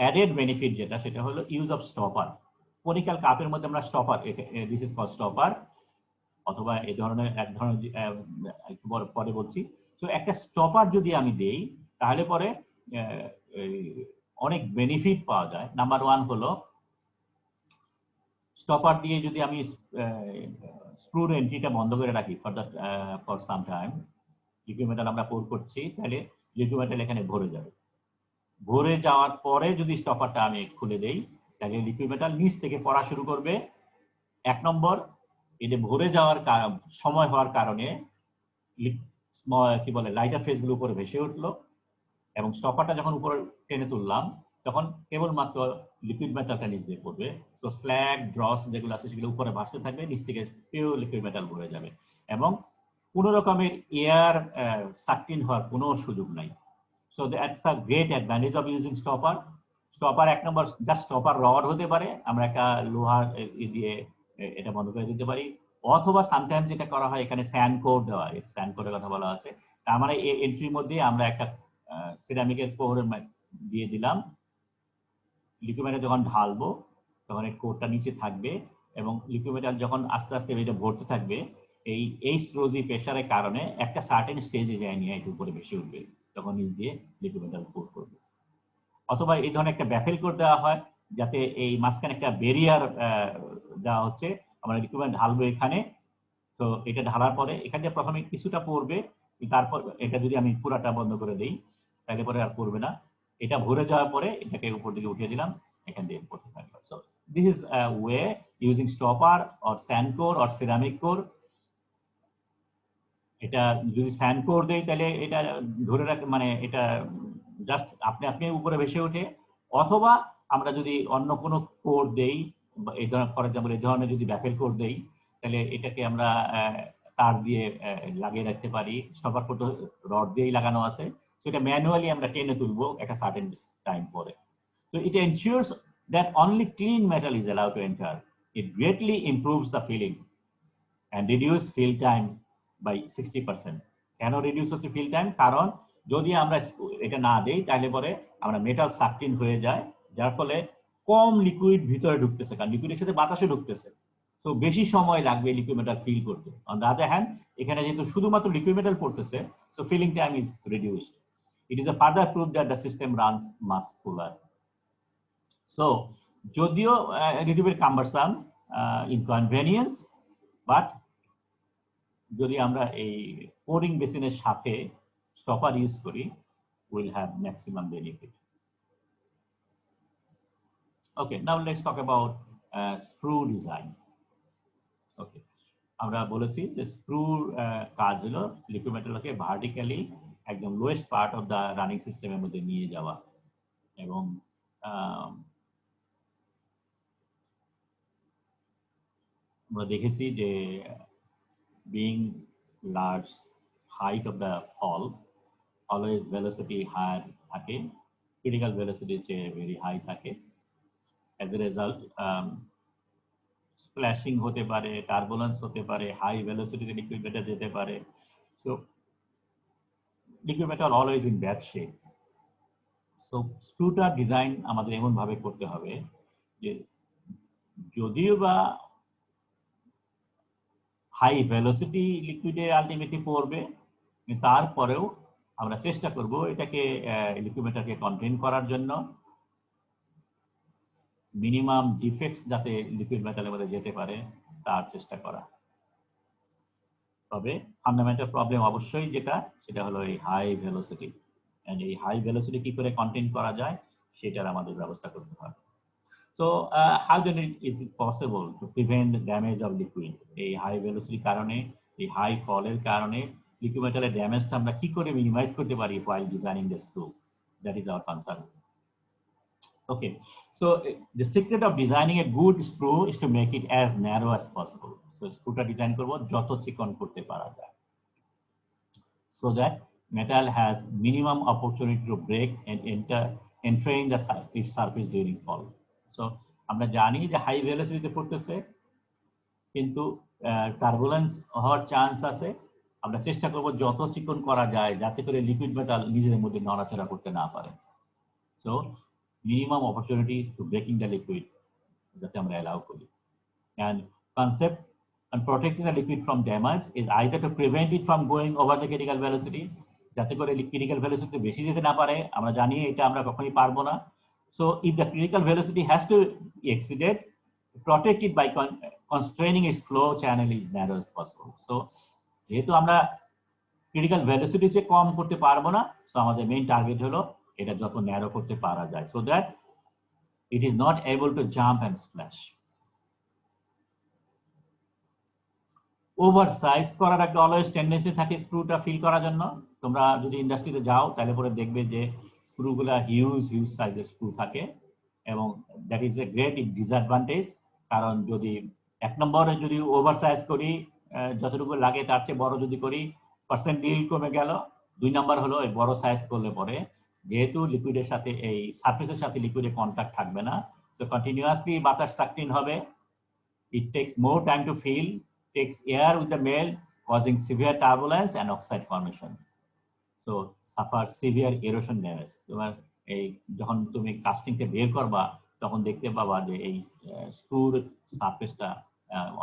অ্যাডেড বেনিফিট যেটা, সেটা হলো ইউজ অফ স্টপার। কনিক্যাল কাপের মধ্যে আমরা stopper, this is call stopper, অথবা এই ধরনের এক ধরনের একটু পরে বলছি। তো একটা স্টপার যদি আমি দেই তাহলে পরে অনেক বেনিফিট পাওয়া যায়। নাম্বার ওয়ান হলো স্টপার দিয়ে যদি আমি স্ক্রুর এন্ট্রিটা বন্ধ করে রাখি for some time, liquid metal আমরা পোর করছি, তাহলে লিকুইড মেটাল এখানে ভরে যাবে। ভরে যাওয়ার পরে যদি স্টপারটা আমি খুলে দেই তাহলে লিকুইড মেটাল নিচ থেকে পড়া শুরু করবে। এক নম্বর, এটা ভরে যাওয়ার সময় হওয়ার কারণে কি বলে লাইটার ফেজ গুলো উপরে ভেসে উঠলো, এবং স্টপারটা যখন উপরে টেনে তুললাম তখন কেবলমাত্র লিকুইড মেটালটা নিচ দিয়ে পড়বে। সো স্ল্যাগ ড্রস যেগুলো আছে সেগুলো উপরে ভাসতে থাকবে, নিচ থেকে পিওর লিকুইড মেটাল ভরে যাবে, এবং কোনো রকমের এয়ার সাকটিন হওয়ার কোনো সুযোগ নাই। So that's a great advantage of using stopper. Stopper এক নম্বর জাস্ট স্টপার রড হতে পারে, আমরা একটা লোহার দিয়ে এটা বন্ধ করে দিতে পারি, অথবা সামটাইম যেটা করা হয় এখানে স্যান্ড কোর দেওয়া হয়, স্যান্ড কোরের কথা বলা আছে। তার মানে এই এন্ট্রির মধ্যে আমরা একটা সিরামিকের কোর দিয়ে দিলাম, লিকুইড মেটাল যখন ঢালবো তখন এই কোরটা নিচে থাকবে, এবং লিকুইড মেটাল যখন আস্তে আস্তে এটা ভরতে থাকবে এই স্লোজি প্রেসারের কারণে একটা সার্টেন স্টেজে যায় নিয়ে একটু উপরে বেশি উঠবে, তখন নিচ দিয়ে লিকুইড মেটাল কোর করবে। অথবা এই ধরনের একটা ব্যাফেল করে দেওয়া হয়, যাতে এই মাঝখানে একটা ব্যারিয়ার দেওয়া হচ্ছে, আমরা লিকুইড ঢালবো এখানে, তো এটা ঢালার পরে এখান থেকে প্রথমে কিছুটা পড়বে, তারপর এটা যদি আমি পুরাটা বন্ধ করে দিই তাহলে পরে আর পড়বে না। এটা ভরে যাওয়ার পরে এটাকে উপর দিকে উঠিয়ে দিলাম, এখান দিয়ে পড়তে থাকলো। So this is a way using stopper or sand core or ceramic core. এটা যদি স্যান্ড কোর দেই তাহলে এটা ধরে রাখে, মানে এটা জাস্ট আপনি উপরে ভেসে ওঠে। অথবা আমরা যদি অন্য কোনো কোর দেই, এই ধরনের ফর এক্সাম্পল এই ধরনের যদি ব্যাফেল কোর দেই, তাহলে এটাকে আমরা তার দিয়ে লাগিয়ে রাখতে পারি। সবার করতে রড দিয়েই লাগানো আছে, সেটা ম্যানুয়ালি আমরা টেনে তুলবো একটা সার্টেন টাইম পরে। So it ensures that only clean metal is allowed to enter. It greatly improves the filling and reduce fill time by 60%. কেন রিডিউস হচ্ছে ফিল টাইম? কারণ যদি আমরা এটা না দেই তাহলে পরে আমরা মেটাল সাকটিন হয়ে যায়, যার ফলে কম লিকুইড ভিতরে ঢুকতেছে, কারণ লিকুইডের সাথে বাতাসে ঢুকতেছে, তো বেশি সময় লাগবে লিকুইড মেটাল ফিল করতে। অন দ্য আদার হ্যান্ড এখানে যেহেতু শুধুমাত্র লিকুইড মেটাল পড়তেছে, so filling time is reduced. It is a further proof that the system runs much cooler. So যদিও little bit cumbersome, inconvenience, but যদি আমরা এই pouring বেসিনের সাথে স্টপার ইউজ করি, will have maximum benefit. Okay, now let's talk about sprue design. Okay, আমরা বলেছি যে স্ক্রুর কাজ হলো লিকুইড মেটালকে ভার্টিক্যালি একদম lowest part of the running সিস্টেমের মধ্যে নিয়ে যাওয়া, এবং আমরা দেখেছি যে being large height of the fall, always velocity higher থাকে, ক্রিটিক্যাল ভেলোসিটি চেয়ে ভেরি হাই থাকে। অ্যাজ এ রেজাল্ট স্প্ল্যাশিং হতে পারে, টার্বুলেন্স হতে পারে, হাই ভেলোসিটিতে লিকুইড মেটাল যেতে পারে। So liquid metal always in bad shape. So স্ক্রুটার ডিজাইন আমাদের এমন ভাবে করতে হবে যে যদিও বা হাই ভেলোসিটি লিকুইডে আলটিমেটলি পড়বে, তারপরেও আমরা চেষ্টা করব এটাকে লিকুইড মেটালকে কন্টেইন করার জন্য, মিনিমাম ডিফেক্টস যাতে লিকুইড মেটালের মধ্যে যেতে পারে তার চেষ্টা করা। তবে ফান্ডামেন্টাল প্রবলেম অবশ্যই যেটা, সেটা হলো এই হাই ভেলোসিটি। এই হাই ভেলোসিটি কি করে কন্টেইন করা যায় সেটার আমাদের ব্যবস্থা করতে হবে। So how then is it possible to prevent the damage of liquid? এই হাই ভেলোসিটির কারণে, এই হাই ফলের কারণে লিকুইড মেটালের ড্যামেজটা আমরা কি করে মিনিমাইজ করতে পারি while designing the screw? That is our concern. Okay, so the secret of designing a good screw is to make it as narrow as possible. So screwটা ডিজাইন করব যত চিকন করতে পারা যায়, so that metal has minimum opportunity to break and entering the its surface during fall. So আমরা জানি যে হাই ভেলোসিটিতে পড়তেছে, কিন্তু টার্বুলেন্স হওয়ার চান্স আছে। আমরা চেষ্টা করব যত চিকন করা যায় যাতে করে লিকুইড মেটাল নিজেদের মধ্যে নড়াচড়া করতে না পারে। So minimum opportunity to breaking the liquid যাতে আমরা অ্যালাউ করি। And concept and protecting the liquid from damage is either to prevent it from going over the critical velocity, যাতে করে critical velocity বেশি যেতে না পারে। আমরা জানি এটা আমরা কখনোই পারবো না। So if the critical velocity has to be exceeded, protect it by constraining its flow channel as narrow as possible. So যেহেতু আমরা critical velocity চেয়ে কম করতে পারবো না, so আমাদের মেইন টার্গেট হলো এটা যত ন্যারো করতে পারা যায়, so that it is not able to jump and splash. Over size করার একটা অলওয়েজ টেন্ডেন্সি থাকে স্ক্রুটা ফিল করার জন্য। তোমরা যদি ইন্ডাস্ট্রিতে যাও তাহলে পরে দেখবে যে স্ক্রুগুলা হিউজ সাইজের স্ক্রু থাকে, এবং that is a great disadvantage. কারণ যদি এক নম্বরে যদি ওভার সাইজ করি, যতটুকু লাগে তার চেয়ে বড় যদি করি, পার্সেন্ট ডিল কমে গেল। দুই নম্বর হলো এই বড় সাইজ করলে পরে যেহেতু লিকুইডের সাথে এই সারফেসের সাথে লিকুইডের কন্ট্যাক্ট থাকবে না, সো কন্টিনিউয়াসলি বাতাস সাকটিন হবে। It takes more time to fill, takes air with the melt, causing severe turbulence and oxide formation. So suffer severe erosion damage. তোমার এই যখন তুমি কাস্টিংটা বের করবা তখন দেখতে পাবা যে এই স্ক্রুর সারফেসটা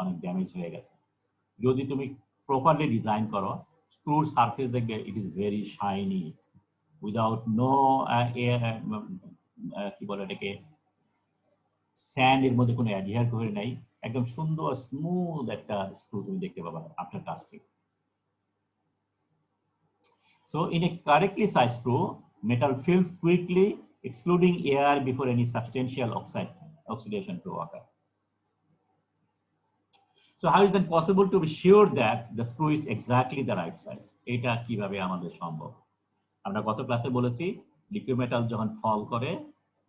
অনেক ড্যামেজ হয়ে গেছে। যদি তুমি প্রপারলি ডিজাইন করো, স্ক্রুর সারফেস দেখবে it is very shiny, without no কি বলে এটাকে, স্যান্ড এর মধ্যে কোনো অ্যাডহিয়ার করে নাই, একদম সুন্দর স্মুথ একটা স্ক্রু তুমি দেখতে পাবা after casting. So in a correctly sized screw, metal fills quickly, excluding air before any substantial oxidation to occur. So how is that possible to be sure that the screw is exactly the right size? এটা কিভাবে আমাদের সম্ভব? আমরা গত ক্লাসে বলেছি liquid metal যখন ফল করে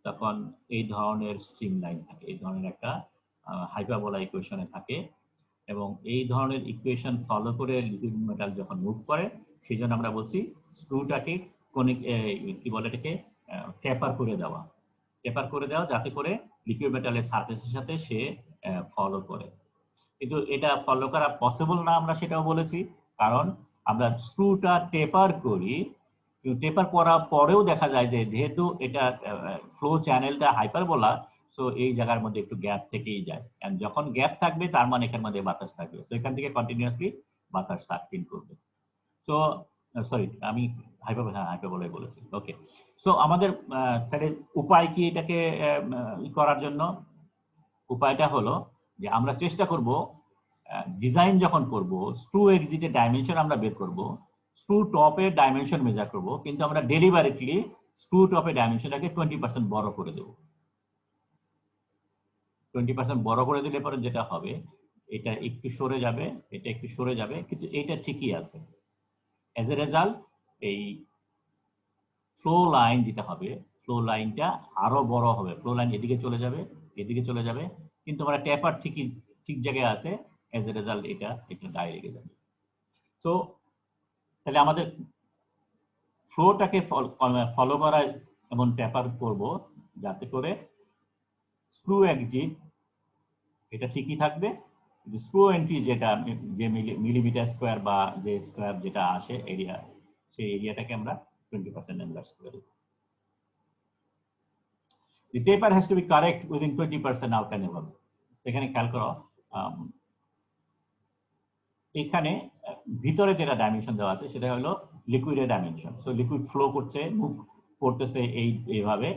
তখন এই ধরনের স্ট্রিম লাইন থাকে, এই ধরনের একটা হাইপারবোলা ইকুয়েশনে থাকে, এবং এই ধরনের ইকুয়েশন ফলো করে লিকুইড মেটাল যখন মুভ করে সেই জন্য আমরা বলছি স্ক্রুটাকে কি বলে এটাকে টেপার করে দেওয়া, যাতে করে লিকুইড মেটালের সারফেসের সাথে সে ফলো করে। কিন্তু এটা ফলো করা পসিবল না, আমরা সেটাও বলেছি, কারণ আমরা স্ক্রুটা টেপার করি, টেপার করার পরেও দেখা যায় যে যেহেতু এটা ফ্লো চ্যানেলটা হাইপারবোলা, সো এই জায়গার মধ্যে একটু গ্যাপ থেকেই যায়, এন্ড যখন গ্যাপ থাকবে তার মানে এখানের মধ্যে বাতাস থাকবে, সো এখান থেকে কন্টিনিউয়াসলি বাতাস সার্কিন করবে। সো সরি, আমি হাইপারবোলাই বলেছি। ওকে, সো আমাদের তাহলে উপায় কি এটাকে করার জন্য? উপায়টা হলো যে আমরা চেষ্টা করব ডিজাইন যখন করব, স্ক্রু এক্সিটের ডাইমেনশন আমরা বের করব, স্ক্রু টপের ডাইমেনশন মেজার করব, কিন্তু আমরা ডেলিভারেটলি স্ক্রু টপের ডাইমেনশনটাকে 20% বড় করে দেব। 20% বড় করে দিলে পরে যেটা হবে, এটা একটু সরে যাবে, এটা একটু সরে যাবে, কিন্তু এটা ঠিকই আছে। অ্যাজ এ রেজাল্ট এই ফ্লো লাইন যেটা হবে, ফ্লো লাইনটা আরো বড় হবে, ফ্লো লাইন এদিকে চলে যাবে, এদিকে চলে যাবে, কিন্তু আমরা ট্যাপার ঠিকই ঠিক জায়গায় আছে, অ্যাজ এ রেজাল্ট এটা গায়ে লেগে যাবে। সো তাহলে আমাদের ফ্লোটাকে ফলো করা এমন টেপার করব যাতে করে স্ক্রু এক্সিট এটা ঠিকই থাকবে, স্ক্রু এন্ট্রি যেটা যে মিলিমিটার স্কোয়ার বা যে স্কোয়ার যেটা আসে এরিয়া, সেই এরিয়াটাকে আমরা 20% এনলার্জ করে দেব। The taper has to be correct within 20% outlineable. এখানে খেয়াল করো, এখানে ভিতরে যেটা ডাইমেনশন দেওয়া আছে সেটা হলো লিকুইডের ডাইমেনশন। সো লিকুইড ফ্লো করছে, মুভ করতেছে এইভাবে।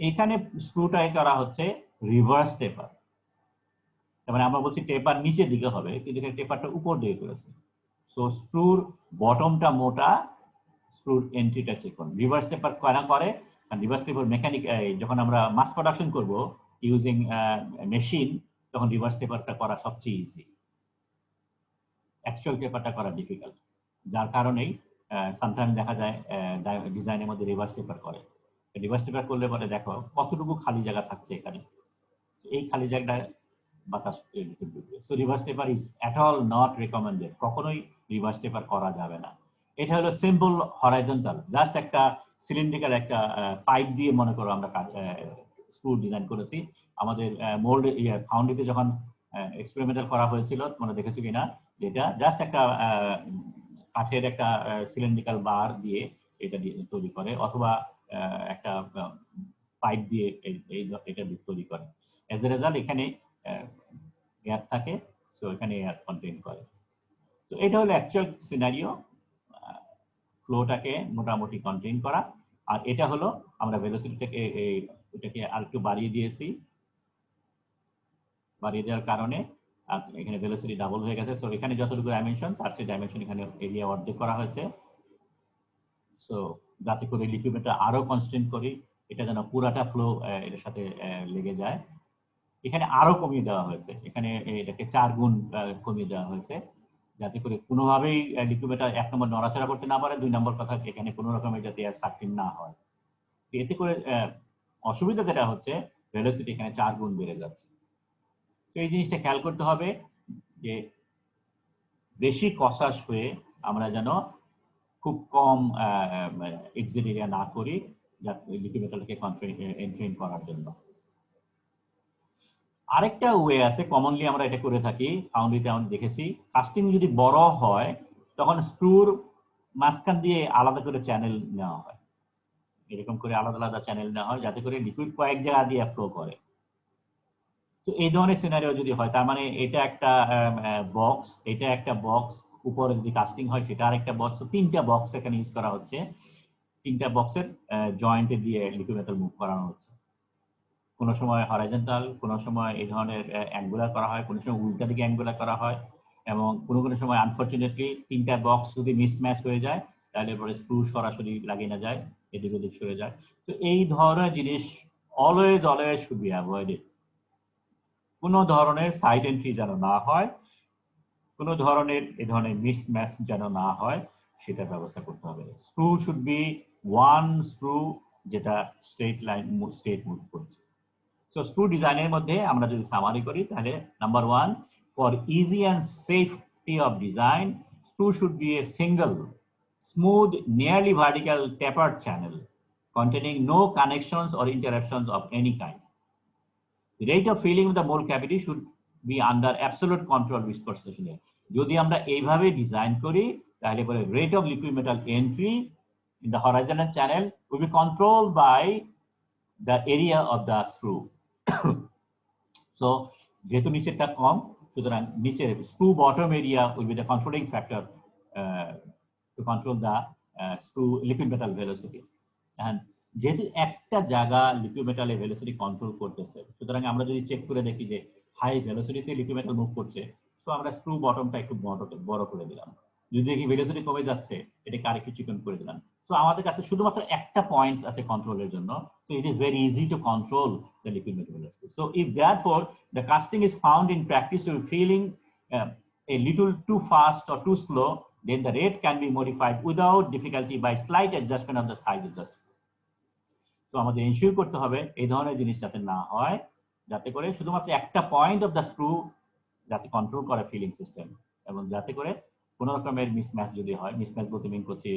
এখানে স্ক্রুটা করা হচ্ছে রিভার্স টেপার, মানে আমরা বলছি টেপার নিচের দিকে হবে, কিন্তু এখানে টেপারটা উপর দিকে করেছে। সো স্ক্রুর বটমটা মোটা, স্ক্রুর এন্ট্রিটা চিকন। রিভার্স টেপার কেন করে? রিভার্স টেপার মেকানিক যখন আমরা মাস প্রোডাকশন করব ইউজিং মেশিন, তখন রিভার্স টেপারটা করা সবচেয়ে ইজি, অ্যাকচুয়াল টেপারটা করা ডিফিকাল্ট। যার কারণেই সামটাইম দেখা যায় ডিজাইনের মধ্যে রিভার্স টেপার করে। রিভার্স টেপার করলে পরে দেখো কতটুকু খালি জায়গা থাকছে এখানে, এই খালি জায়গাটা বাতাস ঢুকবে। So reverse taper is at all not recommended, কখনোই রিভার্স টেপার করা যাবে না। এটা হলো সিম্পল হরাইজন্টাল, জাস্ট একটা সিলিন্ড্রিক্যাল একটা পাইপ দিয়ে মনে করো আমরা স্ক্রু ডিজাইন করেছি। আমাদের মোল্ড ফাউন্ডেতে যখন এক্সপেরিমেন্টাল করা হয়েছিল, তোমরা দেখেছো কিনা, যেটা জাস্ট একটা কাঠের একটা সিলিন্ড্রিক্যাল বার দিয়ে এটা দিয়ে তৈরি করে, অথবা একটা পাইপ দিয়ে এটা তৈরি করে। এজ এ রেজাল্ট এখানে এয়ার থাকে, সো এখানে এয়ার কন্টেইন করে। তো এটা হলো অ্যাকচুয়াল সিনারিও, ফ্লোটাকে মোটামুটি কন্টেইন করা। আর এটা হলো আমরা ভেলোসিটিটাকে এটাকে আরেকটু বাড়িয়ে দিয়েছি, বাড়িয়ে দেওয়ার কারণে এখানে ভেলোসিটি ডাবল হয়ে গেছে। সো এখানে যতটুকু ডাইমেনশন তার চেয়ে ডাইমেনশন এখানে এরিয়া অর্ধেক করা হয়েছে। সো যাতে করে লিকুইডটা আরো কনস্ট্যান্ট করি, এটা যেন পুরাটা ফ্লো এর সাথে লেগে যায়। এখানে আরো কমিয়ে দেওয়া হয়েছে, এখানে এটাকে 4 গুণ কমিয়ে দেওয়া হয়েছে, যাতে করে কোনোভাবেই লিকুইডটা 1 নম্বর নড়াচড়া করতে না পারে, 2 নম্বর কথা এখানে কোনো রকমের যাতে এয়ার সার্কিট না হয়। এতে করে অসুবিধা যেটা হচ্ছে, ভেলোসিটি এখানে 4 গুণ বেড়ে যাচ্ছে। তো এই জিনিসটা খেয়াল করতে হবে যে বেশি কসাস হয়ে আমরা যেন খুব কম এক্সিট এরিয়া না করি, যাতে লিকুইডটাকে কন্ট্রেন করার জন্য। আরেকটা ওয়ে আছে, কমনলি আমরা এটা করে থাকি, ফাউন্ড্রিতে আমরা দেখেছি, কাস্টিং যদি বড় হয় তখন স্ক্রুর মাঝখান দিয়ে আলাদা করে চ্যানেল নেওয়া হয়, এরকম করে আলাদা আলাদা চ্যানেল নেওয়া হয় যাতে করে লিকুইড কয়েক জায়গা দিয়ে ফ্লো করে। তো এই ধরনের সিনারিও যদি হয়, তার মানে এটা একটা বক্স, এটা একটা বক্স, উপরে যদি কাস্টিং হয় সেটা আরেকটা বক্স, 3টা বক্স এখানে ইউজ করা হচ্ছে, 3টা বক্সের জয়েন্টে দিয়ে লিকুইড মেটাল মুভ করানো হচ্ছে। কোনো সময় হরাইজন্টাল, কোনো সময় এই ধরনের অ্যাঙ্গুলার করা হয়, কোনো সময় উল্টা দিকে অ্যাঙ্গুলার করা হয়, এবং কোনো সময় আনফরচুনেটলি 3টা বক্স যদি মিসম্যাচ হয়ে যায় তাহলে পরে স্ক্রু সরাসরি লাগিয়ে না যায়, এদিক ওদিক সরে যায়। তো এই ধরনের জিনিস অলওয়েজ শুড বি অ্যাভয়েডেড। কোনো ধরনের সাইড এন্ট্রি যেন না হয়, কোনো ধরনের এই ধরনের মিসম্যাচ যেন না হয়, সেটা ব্যবস্থা করতে হবে। Screw should be one screw, যেটা স্ট্রেট লাইন স্ট্রেট মুভ করছে। সো স্ক্রু ডিজাইনের মধ্যে আমরা যদি সামারি করি তাহলে number 1, for easy and safety of design, screw should B a single smooth nearly vertical tapered channel containing no connections or interruptions of any kind. The rate of filling of the mold cavity should be under absolute control with precision. যদি আমরা এইভাবে design করি তাহলে পরে rate of liquid metal entry in the horizontal channel will be controlled by the area of the screw. So যেহেতু নিচেরটা কম, সুতরাং নিচের screw bottom area will be the controlling factor to control the screw liquid metal velocity. And যেহেতু একটা জায়গা liquid মেটালের velocity control করতেছে, সুতরাং আমরা যদি চেক করে দেখি যে হাই ভেলোসিটিতে লিকুইড মেটাল মুভ করছে, তো আমরা স্ক্রু বটমটা একটু বড় করে দিলাম। যদি দেখি ভেলোসিটি কমে যাচ্ছে, এটাকে আরেকটু চিকন করে দিলাম। তো আমাদের কাছে শুধুমাত্র একটা পয়েন্ট আছে কন্ট্রোলের জন্য, so it is very easy to control the liquid metal velocity. So if therefore the casting is found in practice to be feeling a little too fast or too slow, then the rate can be modified without difficulty by slight adjustment of the size of the screw. তো আমাদের ensure করতে হবে এই ধরনের জিনিস যাতে না হয়, যাতে করে শুধুমাত্র একটা পয়েন্ট অফ দ্য স্ক্রু যাতে কন্ট্রোল করে ফিলিং সিস্টেম, এবং যাতে করে কোনো রকমের মিসম্যাচ যদি হয়, মিসম্যাচ বলতে মিন করছি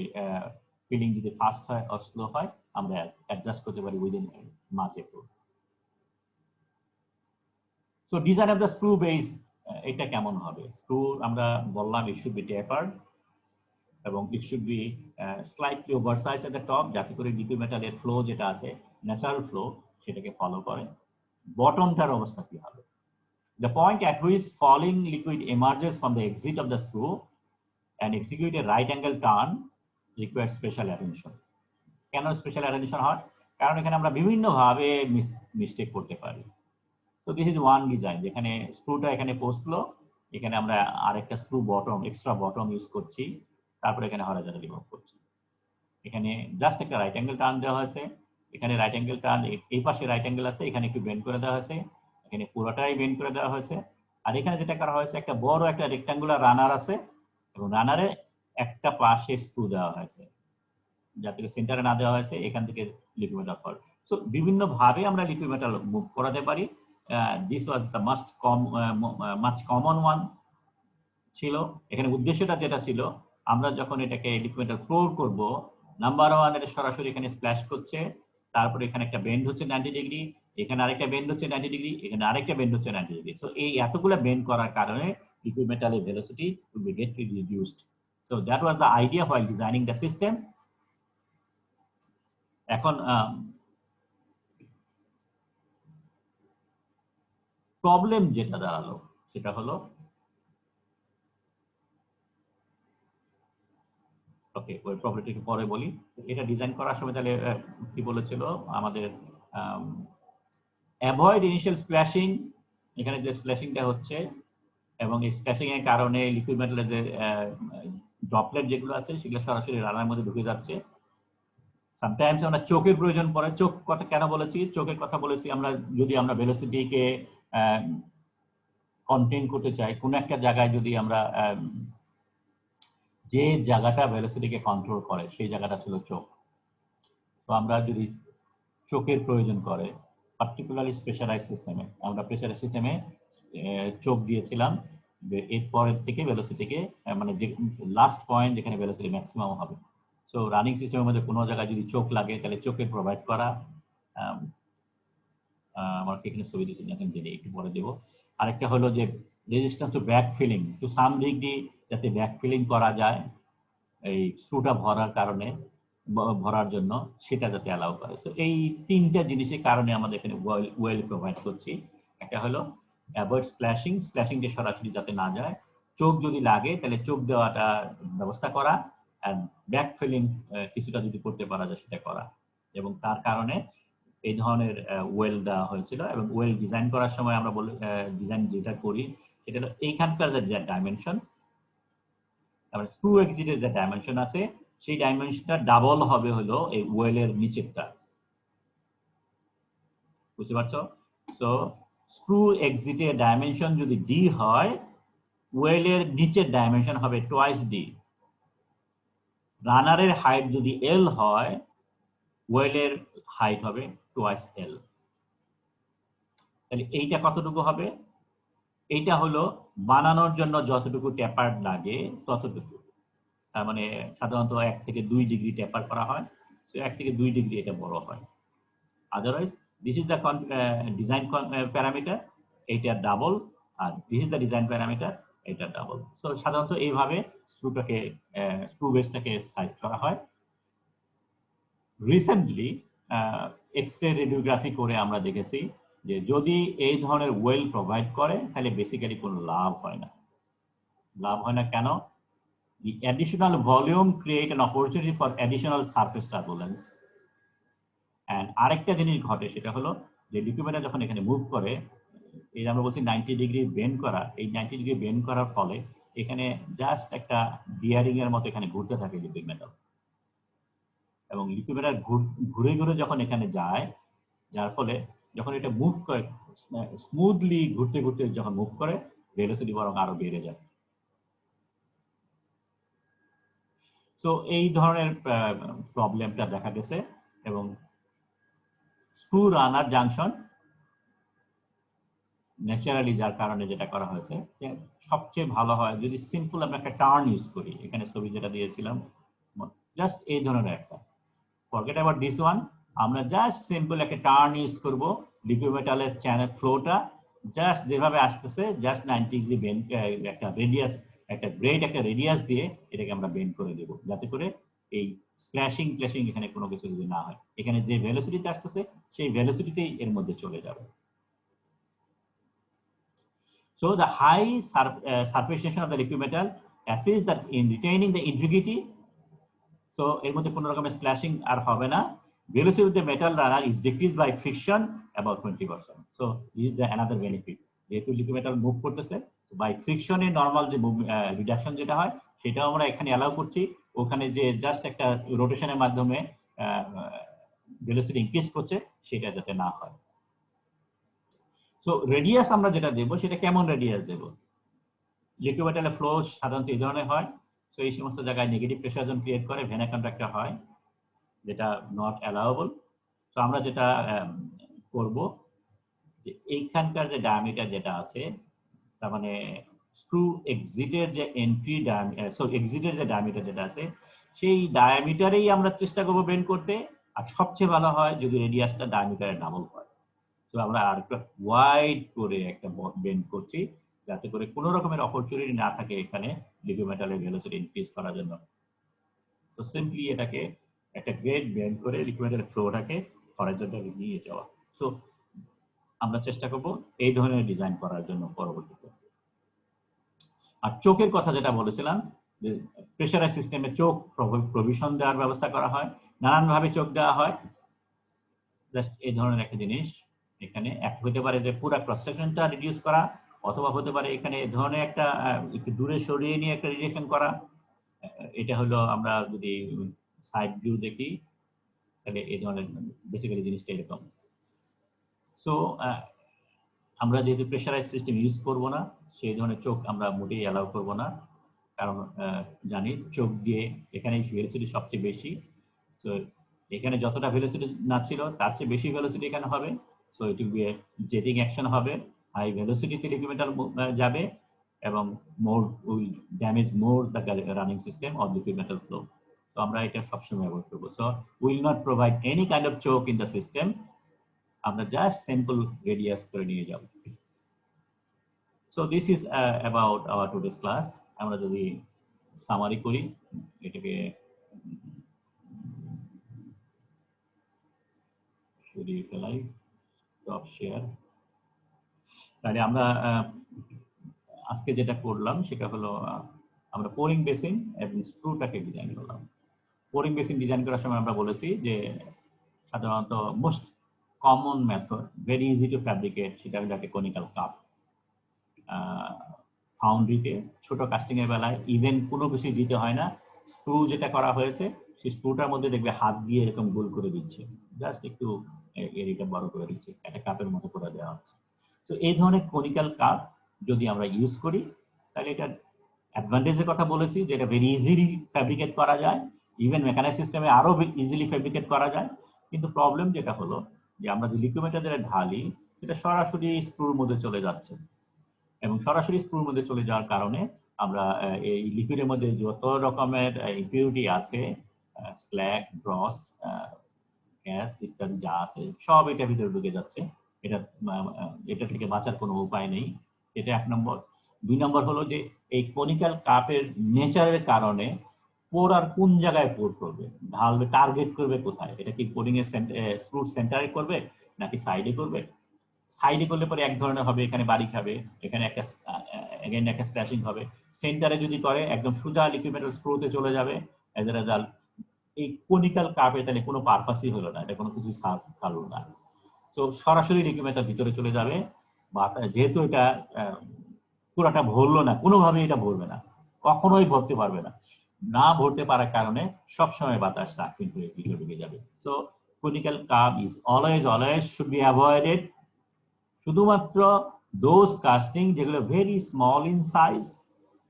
ফিলিং যদি ফাস্ট হয় আর স্লো হয় আমরা অ্যাডজাস্ট করতে পারি উইদিন মাঝে। So design of the screw base এটা কেমন হবে? স্ক্রু আমরা বললাম ইট শুড বি টেপার্ড এবং it should be slightly oversize at the top, যাতে করে লিকুইড মেটালের ফ্লো যেটা আছে ন্যাচারাল ফ্লো সেটাকে ফলো করে। বটমটার অবস্থা কি হবে? The point at which falling liquid emerges from the exit of the screw and execute a right angle turn requires special attention. কেন স্পেশাল অ্যাটেনশন হয়? কারণ এখানে আমরা বিভিন্নভাবে মিস্টেক করতে পারি। So this is one design যেখানে স্ক্রুটা এখানে পৌঁছলো, এখানে আমরা আরেকটা screw bottom extra bottom use করছি, তারপরে এখানে হরাইজন্টালি মুভ করছি। এখানে জাস্ট একটা রাইট অ্যাঙ্গেল টার্ন দেওয়া হয়েছে, এখানে রাইট অ্যাঙ্গেল টার্ন, এই পাশে রাইট অ্যাঙ্গেল আছে, এখানে একটু বেন্ড করে দেওয়া হয়েছে, এখানে পুরোটাই বেন্ড করে দেওয়া হয়েছে। আর এখানে যেটা করা হয়েছে একটা বড় একটা রেক্টাঙ্গুলার রানার আছে এবং রানারে একটা পাশে স্ক্রু দেওয়া হয়েছে, যাতে সেন্টারে না দেওয়া হয়েছে, এখান থেকে লিকুইড মেটাল ফল। সো বিভিন্ন ভাবে আমরা লিকুইড মেটাল মুভ করাতে পারি। This was the much common one ছিল। এখানে উদ্দেশ্যটা যেটা ছিল, আমরা যখন এটাকে লিকুইড মেটাল ফ্লোর করব, নাম্বার ওয়ান এটা সরাসরি এখানে স্প্ল্যাশ করছে, তারপরে এখানে একটা বেন্ড হচ্ছে 90 ডিগ্রি, এখানে আরেকটা বেন্ড হচ্ছে 90 ডিগ্রি, এখানে আরেকটা বেন্ড হচ্ছে 90 ডিগ্রি। সো এই এতগুলো বেন্ড করার কারণে লিকুইড মেটালের velocity will be greatly reduced. So that was the idea while designing the system. এখন প্রবলেম যেটা দাঁড়ালো সেটা হলো, ওকে ওই প্রবলেমটাকে পরে বলি। এটা ডিজাইন করার সময় তাহলে কি বলেছিল আমাদের, অ্যাভয়েড ইনিশিয়াল স্প্ল্যাশিং, এখানে যে স্প্ল্যাশিংটা হচ্ছে এবং এই স্প্ল্যাশিং এর কারণে লিকুইড মেটালের যে ড্রপলেট যেগুলো আছে সেগুলো সরাসরি রানার মধ্যে ঢুকে যাচ্ছে। সামটাইমস আমরা চোখের প্রয়োজন পড়ে। চোখ কথা কেন বলেছি? চোখের কথা বলেছি আমরা যদি আমরা ভেলোসিটিকে কন্টেইন করতে চাই, কোনো একটা জায়গায় যদি আমরা যে জায়গাটা ভেলোসিটিকে কন্ট্রোল করে সেই জায়গাটা ছিল চোখ। তো আমরা যদি চোখের প্রয়োজন করে, পার্টিকুলারলি স্পেশালাইজ সিস্টেমে, আমরা প্রেসারাইজ সিস্টেমে চোখ দিয়েছিলাম, এরপরের থেকে ভেলোসিটিকে মানে যে লাস্ট পয়েন্ট যেখানে ভেলোসিটি ম্যাক্সিমাম হবে। সো রানিং সিস্টেমের মধ্যে কোনো জায়গায় যদি চোখ লাগে তাহলে চোখের প্রোভাইড করা, আমার এখানে ছবি দিচ্ছি এখন জেনে একটু পরে দেবো। আরেকটা হলো যে resistance to back filling, to some degree যাতে ব্যাক ফিলিং করা যায় এই স্ক্রুটা ভরার কারণে, ভরার জন্য, সেটা যাতে অ্যালাউ করে। সো এই তিনটা জিনিসের কারণে আমাদের এখানে ওয়েল প্রোভাইড করছি। একটা হলো অ্যাভয়েড স্প্ল্যাশিং, স্প্ল্যাশিংটা সরাসরি যাতে না যায়, চোখ যদি লাগে তাহলে চোখ দেওয়াটা ব্যবস্থা করা, আর ব্যাক ফিলিং কিছুটা যদি করতে পারা যায় সেটা করা। এবং তার কারণে এই ধরনের ওয়েল দেওয়া হয়েছিল। এবং ওয়েল ডিজাইন করার সময় আমরা বলি ডিজাইন যেটা করি সেটা হলো এইখানকার যে ডাইমেনশন, তারপরে স্ক্রু এক্সিটের যে ডাইমেনশন আছে সেই ডাইমেনশনটা ডাবল হবে হলো এই ওয়েলের নিচেরটা, বুঝতে পারছো? সো স্ক্রু এক্সিটের ডাইমেনশন যদি ডি হয়, ওয়েলের নিচের ডাইমেনশন হবে টোয়াইস ডি। রানারের হাইট যদি এল হয়, ওয়েলের হাইট হবে টোয়াইস এল। তাহলে এইটা কতটুকু হবে? এইটা হলো বানানোর জন্য যতটুকু টেপার লাগে ততটুকু। তার মানে সাধারণত 1 থেকে 2 ডিগ্রি টেপার করা হয়, তো 1 থেকে 2 ডিগ্রি এটা বড় হয়। Otherwise this is the design parameter, এইটা ডাবল, আর this is the design parameter, এটা ডাবল। সো সাধারণত এইভাবে স্ক্রু বেসটাকে সাইজ করা হয়। রিসেন্টলি এক্স-রে রেডিওগ্রাফি করে আমরা দেখেছি যে যদি এই ধরনের ওয়েল প্রোভাইড করে তাহলে বেসিক্যালি কোনো লাভ হয় না। লাভ হয় না কেন? The additional volume create an opportunity for additional surface turbulence. And আরেকটা জিনিস ঘটে সেটা হলো যে লিকুইড মেটাল যখন এখানে মুভ করে, এই আমরা বলছি 90 ডিগ্রি বেন্ড করা, এই 90 ডিগ্রি বেন্ড করার ফলে এখানে জাস্ট একটা বিয়ারিং এর মতো এখানে ঘুরতে থাকে লিকুইড মেটাল। এবং লিকুইড মেটাল ঘুরে ঘুরে যখন এখানে যায়, যার ফলে যখন এটা মুভ করে স্মুথলি ঘুরতে ঘুরতে যখন মুভ করে, ভেলোসিটি বরং আরো বেড়ে যায়। তো এই ধরনের প্রবলেমটা দেখা গেছে। এবং স্ক্রু রানার জাংশন ন্যাচারালি যার কারণে যেটা করা হয়েছে সবচেয়ে ভালো হয় যদি সিম্পল আমরা একটা টার্ন ইউজ করি। এখানে ছবি যেটা দিয়েছিলাম জাস্ট এই ধরনের একটা, ফরগেট অ্যাবাউট দিস ওয়ান। আমরা জাস্ট সিম্পল একটা টার্ন ইউজ করব, লিকুইড মেটালের চ্যানেল ফ্লোটা জাস্ট যেভাবে আসতেছে জাস্ট 90 ডিগ্রি বেন্ড, একটা রেডিয়াস, একটা গ্রেড একটা রেডিয়াস দিয়ে এটাকে আমরা বেন্ড করে দেব, যাতে করে এই স্প্ল্যাশিং ক্ল্যাশিং এখানে কোনো কিছু যদি না হয়, এখানে যে ভেলোসিটিতে আসতেছে সেই ভেলোসিটিতেই এর মধ্যে চলে যাবে। So the high surface tension of the liquid metal assists that in retaining the integrity. So এর মধ্যে কোনো রকমের স্প্ল্যাশিং আর হবে না। Velocity of the metal runner is decreased by friction about 20%. So this is the another benefit. যেহেতু liquid metal move করতেছে, by ফ্রিকশনে normal যে reduction যেটা হয় সেটাও আমরা এখানে অ্যালাউ করছি। ওখানে যে জাস্ট একটা রোটেশনের মাধ্যমে ভেলোসিটি ইনক্রিজ করছে সেটা যাতে না হয়। সো রেডিয়াস আমরা যেটা দেব সেটা কেমন রেডিয়াস দেব? লিকুইড মেটালের ফ্লো সাধারণত এই ধরনের হয়। তো এই সমস্ত জায়গায় নেগেটিভ প্রেসার জোন ক্রিয়েট করে, ভেনা কন্ট্রাক্টর হয়, যেটা নট অ্যালাউয়েবল। তো আমরা যেটা করব যে এইখানকার যে ডায়ামিটার যেটা আছে, তার মানে স্ক্রু এক্সিটের যে এন্ট্রি এক্সিটের যে ডায়ামিটার যেটা আছে সেই ডায়ামিটারেই আমরা চেষ্টা করব বেন্ড করতে। আর সবচেয়ে ভালো হয় যদি রেডিয়াসটা ডায়ামিটারে ডাবল হয়। তো আমরা আর একটা ওয়াইড করে একটা বেন্ড করছি, যাতে করে কোনো রকমের অপরচুনিটি না থাকে এখানে লিকুইড মেটালের ভেলোসিটি ইনক্রিজ করার জন্য। তো সিম্পলি এটাকে একটা গ্রেড বেন্ড করে লিকুইড মেটালের ফ্লোটাকে হরাইজন্টালি নিয়ে যাওয়া। সো আমরা চেষ্টা করব এই ধরনের ডিজাইন করার জন্য পরবর্তীতে। আর চোখের কথা যেটা বলেছিলাম, যে প্রেসারাইজ সিস্টেমে চোখ প্রভিশন দেওয়ার ব্যবস্থা করা হয়, নানানভাবে চোখ দেওয়া হয়। জাস্ট এই ধরনের একটা জিনিস এখানে এক হতে পারে যে পুরো ক্রস সেকশনটা রিডিউস করা, অথবা হতে পারে এখানে এই ধরনের একটা একটু দূরে সরিয়ে নিয়ে একটা রিডিউশন করা। এটা হলো আমরা যদি সাইড ভিউ দেখি তাহলে এই ধরনের বেসিক্যালি জিনিসটা এরকম। সো আমরা যেহেতু প্রেসারাইজ সিস্টেম ইউজ করব না, সেই ধরনের চোখ আমরা মোটেই অ্যালাউ করব না, কারণ জানি চোখ দিয়ে এখানে ভেলোসিটি সবচেয়ে বেশি। সো এখানে যতটা ভেলোসিটি না ছিল তার চেয়ে বেশি ভেলোসিটি এখানে হবে। So it will B A jetting action হবে, হাই ভেলোসিটিতে লিকুইড মেটাল যাবে এবং মোর will damage more the running system of liquid metal flow. তো আমরা এটা সবসময় অ্যাভয়েড করবো। So will not provide any kind of choke in the system, আমরা just simple radius করে নিয়ে যাব। So this is about our today's class. আমরা যদি সামারি করি, এটাকে সরিয়ে ফেলাই, স্টপ শেয়ার। তাহলে আমরা আজকে যেটা করলাম সেটা হলো আমরা পোরিং বেসিন এবং স্ক্রুটাকে ডিজাইন করলাম। পোরিং বেসিন ডিজাইন করার সময় আমরা বলেছি যে সাধারণত most common method, very easy two fabricate, সেটা হলো একটা কনিক্যাল কাপ। ফাউন্ড্রিতে ছোট কাস্টিং এর বেলায় ইভেন কোনো কিছু দিতে হয় না, স্ক্রু যেটা করা হয়েছে সেই স্ক্রুটার মধ্যে দেখবে হাত দিয়ে এরকম গোল করে দিচ্ছে, জাস্ট একটু এরিটা বড় করে দিচ্ছে, একটা কাপের মতো করে দেওয়া হচ্ছে। তো এই ধরনের কনিক্যাল কাপ যদি আমরা ইউজ করি তাহলে এটার অ্যাডভান্টেজের কথা বলেছি, যে এটা ভেরি ইজিলি ফ্যাব্রিকেট করা যায়, ইভেন মেকানিক সিস্টেমে আরো ইজিলি ফ্যাব্রিকেট করা যায়। কিন্তু প্রবলেম যেটা হলো যে আমরা যে লিকুইড মেটাল যেটা ঢালি সেটা সরাসরি স্ক্রুর মধ্যে চলে যাচ্ছে, এবং সরাসরি স্ক্রুর মধ্যে চলে যাওয়ার কারণে আমরা এই লিকুইডের মধ্যে যত রকমের ইম্পিউরিটি আছে, স্ল্যাগ, ব্রস, গ্যাস ইত্যাদি যা আছে সব এটা ভিতরে ঢুকে যাচ্ছে। এটা থেকে বাঁচার কোনো উপায় নেই। এটা এক নম্বর। দুই নম্বর হলো যে এই কনিক্যাল কাপের নেচারের কারণে পোর আর কোন জায়গায় পোর করবে, ঢালবে, টার্গেট করবে কোথায়, এটা কি পোরিং এর স্ক্রুর সেন্টারে করবে নাকি সাইডে করবে? সাইডে করলে পরে এক ধরনের হবে, এখানে বাড়ি খাবে, এখানে একটা এগেইন একটা স্প্ল্যাশিং হবে। সেন্টারে যদি করে একদম সোজা লিকুইড মেটাল স্ক্রুতে চলে যাবে। অ্যাজ এ রেজাল্ট এই কনিক্যাল কাপে তাহলে কোনো পারপাসই হলো না, এটা কোনো কিছু সার্ভ করলো না। তো সরাসরি লিকুইড মেটাল ভিতরে চলে যাবে, বা যেহেতু এটা পুরোটা ভরলো না, কোনোভাবেই এটা ভরবে না, কখনোই ভরতে পারবে না। না ভরতে পারার কারণে সবসময় বাতাস সার্কিং করে ভিতরে ঢুকে যাবে। So conical cup is always should be avoided. শুধুমাত্র দোজ কাস্টিং যেগুলো ভেরি স্মল ইন সাইজ,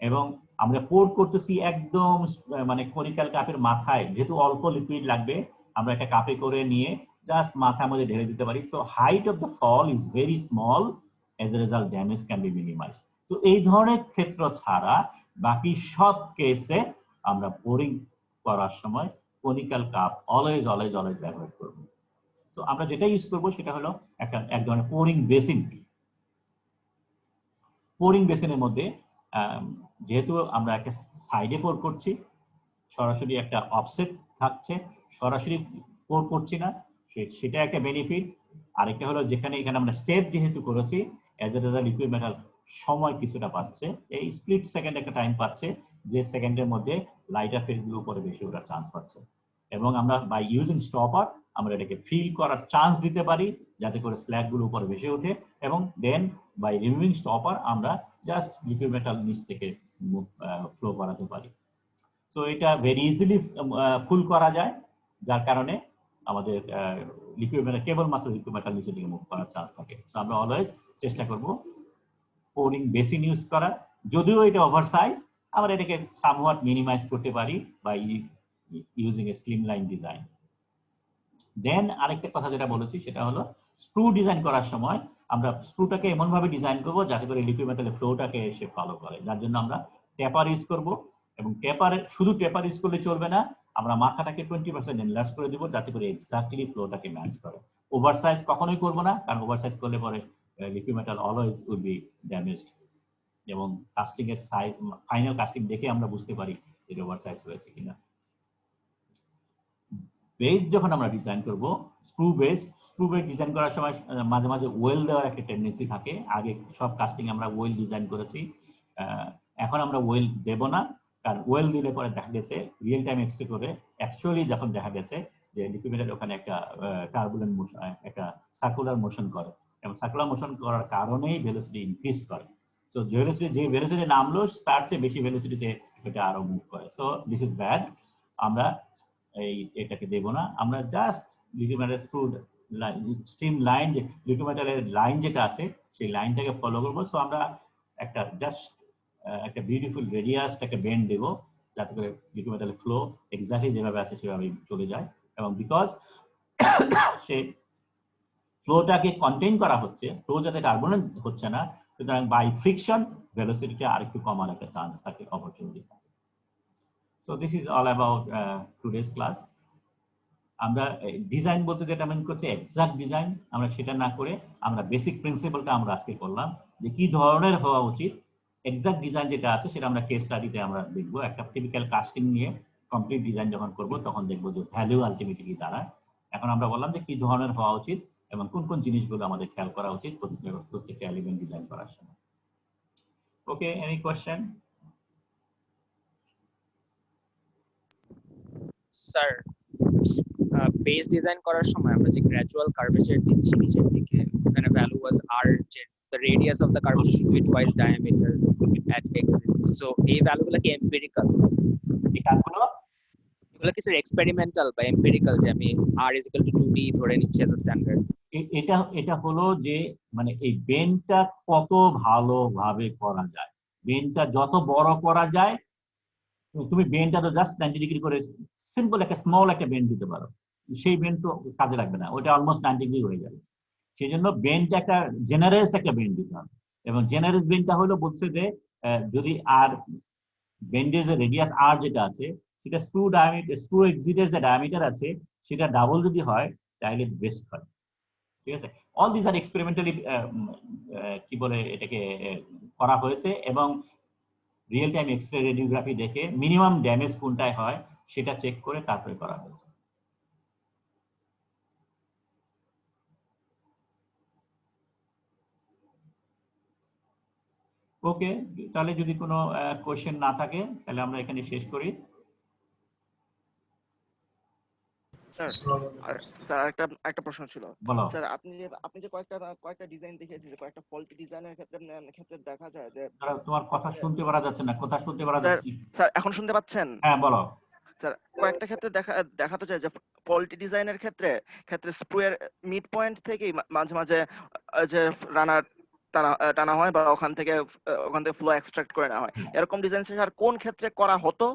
এবং আমরা পোর করতেছি একদম মানে কনিক্যাল কাপের মাথায়, যেহেতু অল্প লিকুইড লাগবে আমরা একটা কাপে করে নিয়ে জাস্ট মাথার মধ্যে ঢেলে দিতে পারি। So height of the fall is very small, as a result damage can be minimise. তো এই ধরনের ক্ষেত্র ছাড়া বাকি সব কেসে আমরা পোরিং করার সময় conical cup always always always ব্যবহার করব। তো আমরা যেটা ইউজ করব সেটা হলো এক ধরনের পোরিং বেসিন। পোরিং বেসিনের মধ্যে যেহেতু আমরা একটা সাইডে পোর করছি, সরাসরি একটা অফসেট থাকছে, সরাসরি পোর করছি না, সেটা একটা বেনিফিট। আরেকটা হলো যেখানে এখানে আমরা স্টেপ যেহেতু করেছি, as a result liquid metal সময় কিছুটা পাচ্ছে, এই স্প্লিট সেকেন্ড একটা টাইম পাচ্ছে, যে সেকেন্ডের মধ্যে লাইটার ফেজগুলো উপরে বেশি ওঠার চান্স পাচ্ছে। এবং আমরা বাই ইউজিং স্টপার আমরা এটাকে ফিল করার চান্স দিতে পারি যাতে করে স্ল্যাগগুলো উপরে বেশি ওঠে, এবং দেন বাই রিমুভিং স্টপার আমরা জাস্ট লিকুইড মেটাল নিচ থেকে ফ্লো করাতে পারি। তো এটা ভেরি ইজিলি ফুল করা যায়, যার কারণে আমাদের লিকুইড মেটাল কেবলমাত্র লিকুইড মেটাল নিচের দিকে মুভ করার চান্স থাকে। তো আমরা অলওয়েজ চেষ্টা করব পোরিং বেসিন ইউজ করা। যদিও এটা ওভার সাইজ, আমরা এটাকে সামহাট মিনিমাইজ করতে পারি বাই ইউজিং এ স্লিমলাইন ডিজাইন। দেন আরেকটা কথা যেটা বলেছি সেটা হলো স্ক্রু ডিজাইন করার সময় আমরা স্ক্রুটাকে এমন ভাবে ডিজাইন করব যাতে করে লিকুইড মেটালের ফ্লোটাকে এসে ফলো করে, যার জন্য আমরা টেপার ইউজ করব। এবং টেপারে শুধু টেপার ইউজ করলে চলবে না, আমরা মাথাটাকে 20% এনলার্জ করে দেব যাতে করে এক্স্যাক্টলি ফ্লোটাকে ম্যাচ করে। ওভার সাইজ কখনোই করব না, কারণ ওভার সাইজ করলে পরে liquid metal always will be damaged, এবং কাস্টিং এর সাইজ ফাইনাল কাস্টিং দেখে আমরা বুঝতে পারি যে ওভার সাইজ হয়েছে কিনা। বেস যখন আমরা ডিজাইন করব, স্ক্রু বেস ডিজাইন করার সময় মাঝে মাঝে ওয়েল দেওয়ার একটা টেন্ডেন্সি থাকে। আগে সব কাস্টিং আমরা ওয়েল ডিজাইন করেছি, এখন আমরা ওয়েল দেব না, কারণ ওয়েল দিলে পরে দেখা গেছে রিয়েল টাইম এক্সরে করে অ্যাকচুয়ালি যখন দেখা গেছে যে লিকুইড মেটাল ওখানে একটা টার্বুলেন্ট মোশন, একটা সার্কুলার মোশন করে, এবং সার্কুলার মোশন করার কারণেই ভেলোসিটি ইনক্রিজ করে। তো যে ভেলোসিটি নামলো তার চেয়ে বেশি ভেলোসিটিতে এটা আরো মুভ করে। সো দিস ইজ ব্যাড, আমরা এটাকে দেব না। আমরা just liquid metal screw stream line, যে লিকুইড মেটালের লাইন যেটা আছে সেই লাইনটাকে ফলো করবো। সো আমরা একটা জাস্ট একটা বিউটিফুল রেডিয়াস একটা বেন্ড দেবো যাতে করে লিকুইড মেটালের ফ্লো এক্স্যাক্টলি যেভাবে আছে সেভাবে চলে যায়। এবং বিকজ সে ফ্লোটাকে কন্টেইন করা হচ্ছে, ফ্লো যাতে টার্বুলেন্ট হচ্ছে না, সুতরাং বাই ফ্রিকশন ভেলোসিটিকে আরেকটু কমার একটা চান্স থাকে, অপরচুনিটি থাকে। So this is all about today's class. আমরা ডিজাইন বলতে যেটা মিন করছে এক্সাক্ট ডিজাইন, আমরা সেটা না করে আমরা বেসিক প্রিন্সিপালটা আমরা আজকে করলাম যে কি ধরনের হওয়া উচিত। এক্সাক্ট ডিজাইন যেটা আছে সেটা আমরা কেস স্টাডিতে আমরা দেখবো। একটা টিপিক্যাল কাস্টিং নিয়ে কমপ্লিট ডিজাইন যখন করব তখন দেখবো যে ভ্যালু আলটিমেটলি দাঁড়ায়। এখন আমরা বললাম যে কি ধরনের হওয়া উচিত এবং কোন কোন জিনিসগুলো আমাদের খেয়াল করা উচিত প্রত্যেকটা এলিমেন্ট ডিজাইন করার সময়। Okay, any question? Sir, base design করার সময় আমরা যে গ্র্যাজুয়াল কার্ভেচার দিচ্ছি নিচের দিকে, ওখানে ভ্যালু ওয়াজ আর, যে the radius of the curvature should be twice diameter at exit. So এই ভ্যালুগুলো কি এমপিরিক্যাল? এগুলো কি স্যার এক্সপেরিমেন্টাল বা এমপিরিক্যাল, যে আমি r is equal to 2d ধরে নিচ্ছি as a স্ট্যান্ডার্ড? এটা হলো যে মানে এই বেন্ডটা কত ভালোভাবে করা যায়। বেন্ডটা যত বড় করা যায়, তুমি বেন্ডটা তো জাস্ট 90 ডিগ্রি করে সিম্পল একটা স্মল একটা বেন্ড দিতে পারো, সেই বেন্ড তো কাজে লাগবে না, ওটা অলমোস্ট 90 ডিগ্রি হয়ে যাবে। সেই জন্য বেন্ডটা একটা জেনারেস একটা বেন্ড দিতে হবে। এবং জেনারেস বেন্ডটা হলো বলছে যে যদি আর বেন্ডের যে রেডিয়াস আর যেটা আছে সেটা স্ক্রু এক্সিটের যে ডায়ামিটার আছে সেটা ডাবল যদি হয় তাহলে বেস্ট হয়। ঠিক আছে, অল দিস আর এক্সপেরিমেন্টালি কি বলে এটাকে করা হয়েছে, এবং রিয়েল টাইম এক্সরে রেডিওগ্রাফি দেখে মিনিমাম ড্যামেজ কোনটায় হয় সেটা চেক করে তারপরে করা হয়েছে। ওকে, তাহলে যদি কোনো কোশ্চেন না থাকে তাহলে আমরা এখানে শেষ করি। স্যার একটা প্রশ্ন ছিল। বলো। স্যার আপনি যে কয়েকটা ডিজাইন দেখিয়েছেন, যে কয়েকটা ফল্টি ডিজাইনের ক্ষেত্রে দেখা যায় যে তোমার কথা শুনতে পারা যাচ্ছে না, কথা শুনতে পারা যাচ্ছে। স্যার এখন শুনতে পাচ্ছেন? হ্যাঁ বলো। স্যার কয়েকটা ক্ষেত্রে দেখাতে যায় যে ফল্টি ডিজাইনের ক্ষেত্রে স্ক্রুয়ের মিড পয়েন্ট থেকেই মাঝে মাঝে যে রানার টানা হয় বা ওখান থেকে ফ্লো এক্সট্রাক্ট করে নেওয়া হয়। এরকম ডিজাইন স্যার কোন ক্ষেত্রে করা হতো?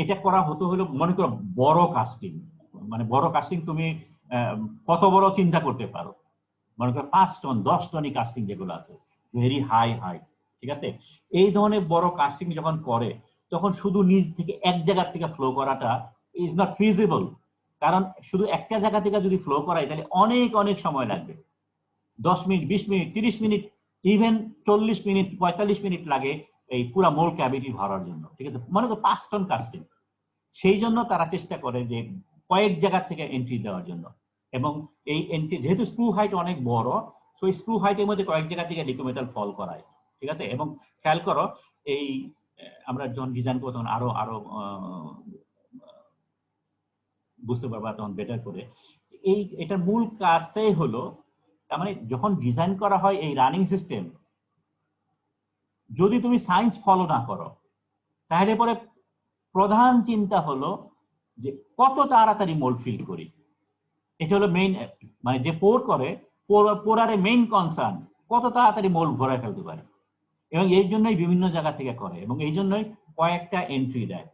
এটা করা হতো হলো মনে করো বড় কাস্টিং, মানে বড় কাস্টিং তুমি কত বড় চিন্তা করতে পারো, মনে করো 5 টন 10 টনই কাস্টিং যেগুলো আছে ভেরি হাই, ঠিক আছে, এই ধরনের বড় কাস্টিং যখন করে তখন শুধু নিচ থেকে এক জায়গা থেকে ফ্লো করাটা ইজ নট ফিজিবল, কারণ শুধু একটা জায়গা থেকে যদি ফ্লো করাই তাহলে অনেক অনেক সময় লাগবে, 10 minute, 20 minute, 30 minute, even 40 minute, 45 minute লাগে এই পুরো মোল ক্যাভিটি ভরার জন্য, ঠিক আছে, মনে করো 5 টন কাস্টিং। সেই জন্য তারা চেষ্টা করে যে কয়েক জায়গা থেকে এন্ট্রি দেওয়ার জন্য, এবং এই এন্ট্রি যেহেতু স্ক্রু হাইট অনেক বড়, তো স্ক্রু হাইটের মধ্যে কয়েক জায়গা থেকে লিকুইড মেটাল ফল করায়, ঠিক আছে। এবং খেয়াল করো এই আমরা যখন ডিজাইন করবো তখন আরো আরো বুঝতে পারবা তখন বেটার করে। এটার মূল কাজটাই হলো, তার মানে যখন ডিজাইন করা হয় এই রানিং সিস্টেম, যদি তুমি সায়েন্স ফলো না করো তাহলে পরে প্রধান চিন্তা হলো যে কত তাড়াতাড়ি মোল্ড ফিল করি। এটা হলো মেইন, মানে যে পোর করে পোরারে মেইন কনসার্ন কত তাড়াতাড়ি মোল্ড ভরে ফেলতে পারে, এবং এই জন্যই বিভিন্ন জায়গা থেকে করে, এবং এই জন্যই কয়েকটা এন্ট্রি দেয়,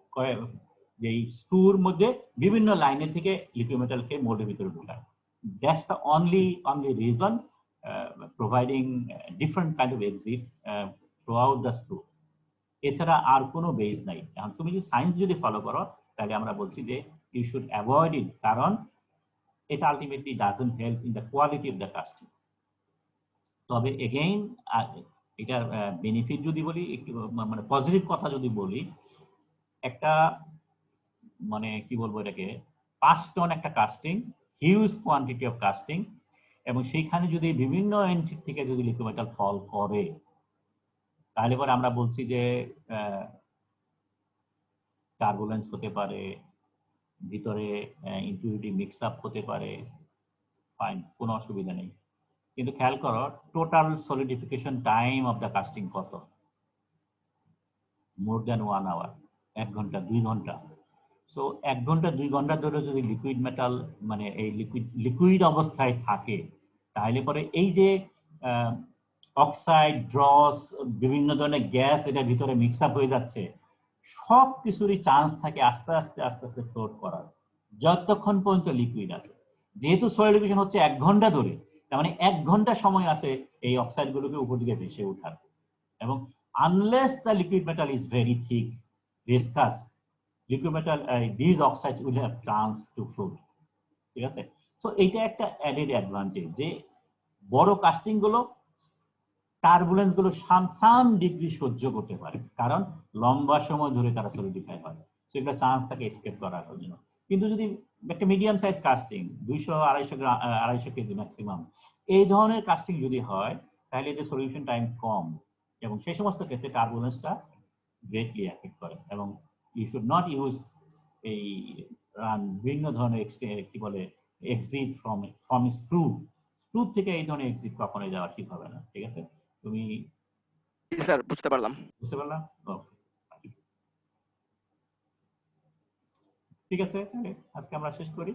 যে স্ক্রুর মধ্যে বিভিন্ন লাইনে থেকে লিকুইড মেটালকে মোল্ডের ভিতরে ঢোকায়। That's the only reason providing different kind of exit throughout the screw. এছাড়া আর কোনো বেস নাই। এখন তুমি যদি সায়েন্স যদি ফলো করো তাহলে আমরা বলছি যে ইউ শুড অ্যাভয়েড ইট, কারণ এটা ultimately doesn't help in the quality of the casting. তবে এগেইন এটার বেনিফিট যদি বলি, একটু মানে পজিটিভ কথা যদি বলি, একটা মানে কি বলবো এটাকে, 5 টন একটা casting, huge quantity of casting, এবং সেইখানে যদি বিভিন্ন এন্ট্রি থেকে যদি লিকুইড মেটাল ফল করে তাহলে পরে আমরা বলছি যে টার্বুলেন্স হতে পারে, ভিতরে ইম্পিউরিটি মিক্স আপ হতে পারে, ফাইন, কোনো অসুবিধা নেই। কিন্তু খেয়াল করো total solidification time of the casting কত, মোর দ্যান 1 আওয়ার, 1 ঘন্টা 2 ঘন্টা। সো 1 ঘন্টা 2 ঘন্টা ধরে যদি লিকুইড মেটাল মানে এই লিকুইড অবস্থায় থাকে তাহলে পরে এই যে অক্সাইড, ড্রস, বিভিন্ন ধরনের গ্যাস এটার ভিতরে মিক্স আপ হয়ে যাচ্ছে, সব কিছুরই চান্স থাকে আস্তে আস্তে আস্তে আস্তে ফ্লোট করার, যতক্ষণ পর্যন্ত লিকুইড আছে। যেহেতু সলিডিফিকেশন হচ্ছে 1 ঘন্টা ধরে, তার মানে 1 ঘন্টা সময় আছে এই অক্সাইড গুলোকে উপর দিকে ভেসে ওঠার, এবং unless the liquid metal is very thick viscous, liquid metal these oxides will have chance to float, ঠিক আছে। সো এইটা একটা অ্যাডেড অ্যাডভান্টেজ যে বড় কাস্টিং গুলো টার্বুলেন্স গুলো সাম ডিগ্রি সহ্য করতে পারে, কারণ লম্বা সময় ধরে তারা সলিডিফাই হয়, সেটা চান্স থাকে এসকেপ করার জন্য। কিন্তু যদি একটা medium size casting 200-250 KG maximum, এই ধরনের কাস্টিং যদি হয় তাহলে এদের সলিউশন টাইম কম, এবং সেই সমস্ত ক্ষেত্রে টার্বুলেন্সটা গ্রেটলি এফেক্ট করে। এবং ইউ শুড নট ইউজ এই বিভিন্ন ধরনের কি বলে এক্সিট ফ্রম স্ক্রু থেকে এই ধরনের এক্সিট কখনোই যাওয়া ঠিক হবে না, ঠিক আছে। তুমি স্যার বুঝতে পারলাম। বুঝতে পারলাম? ঠিক আছে, তাহলে আজকে আমরা শেষ করি।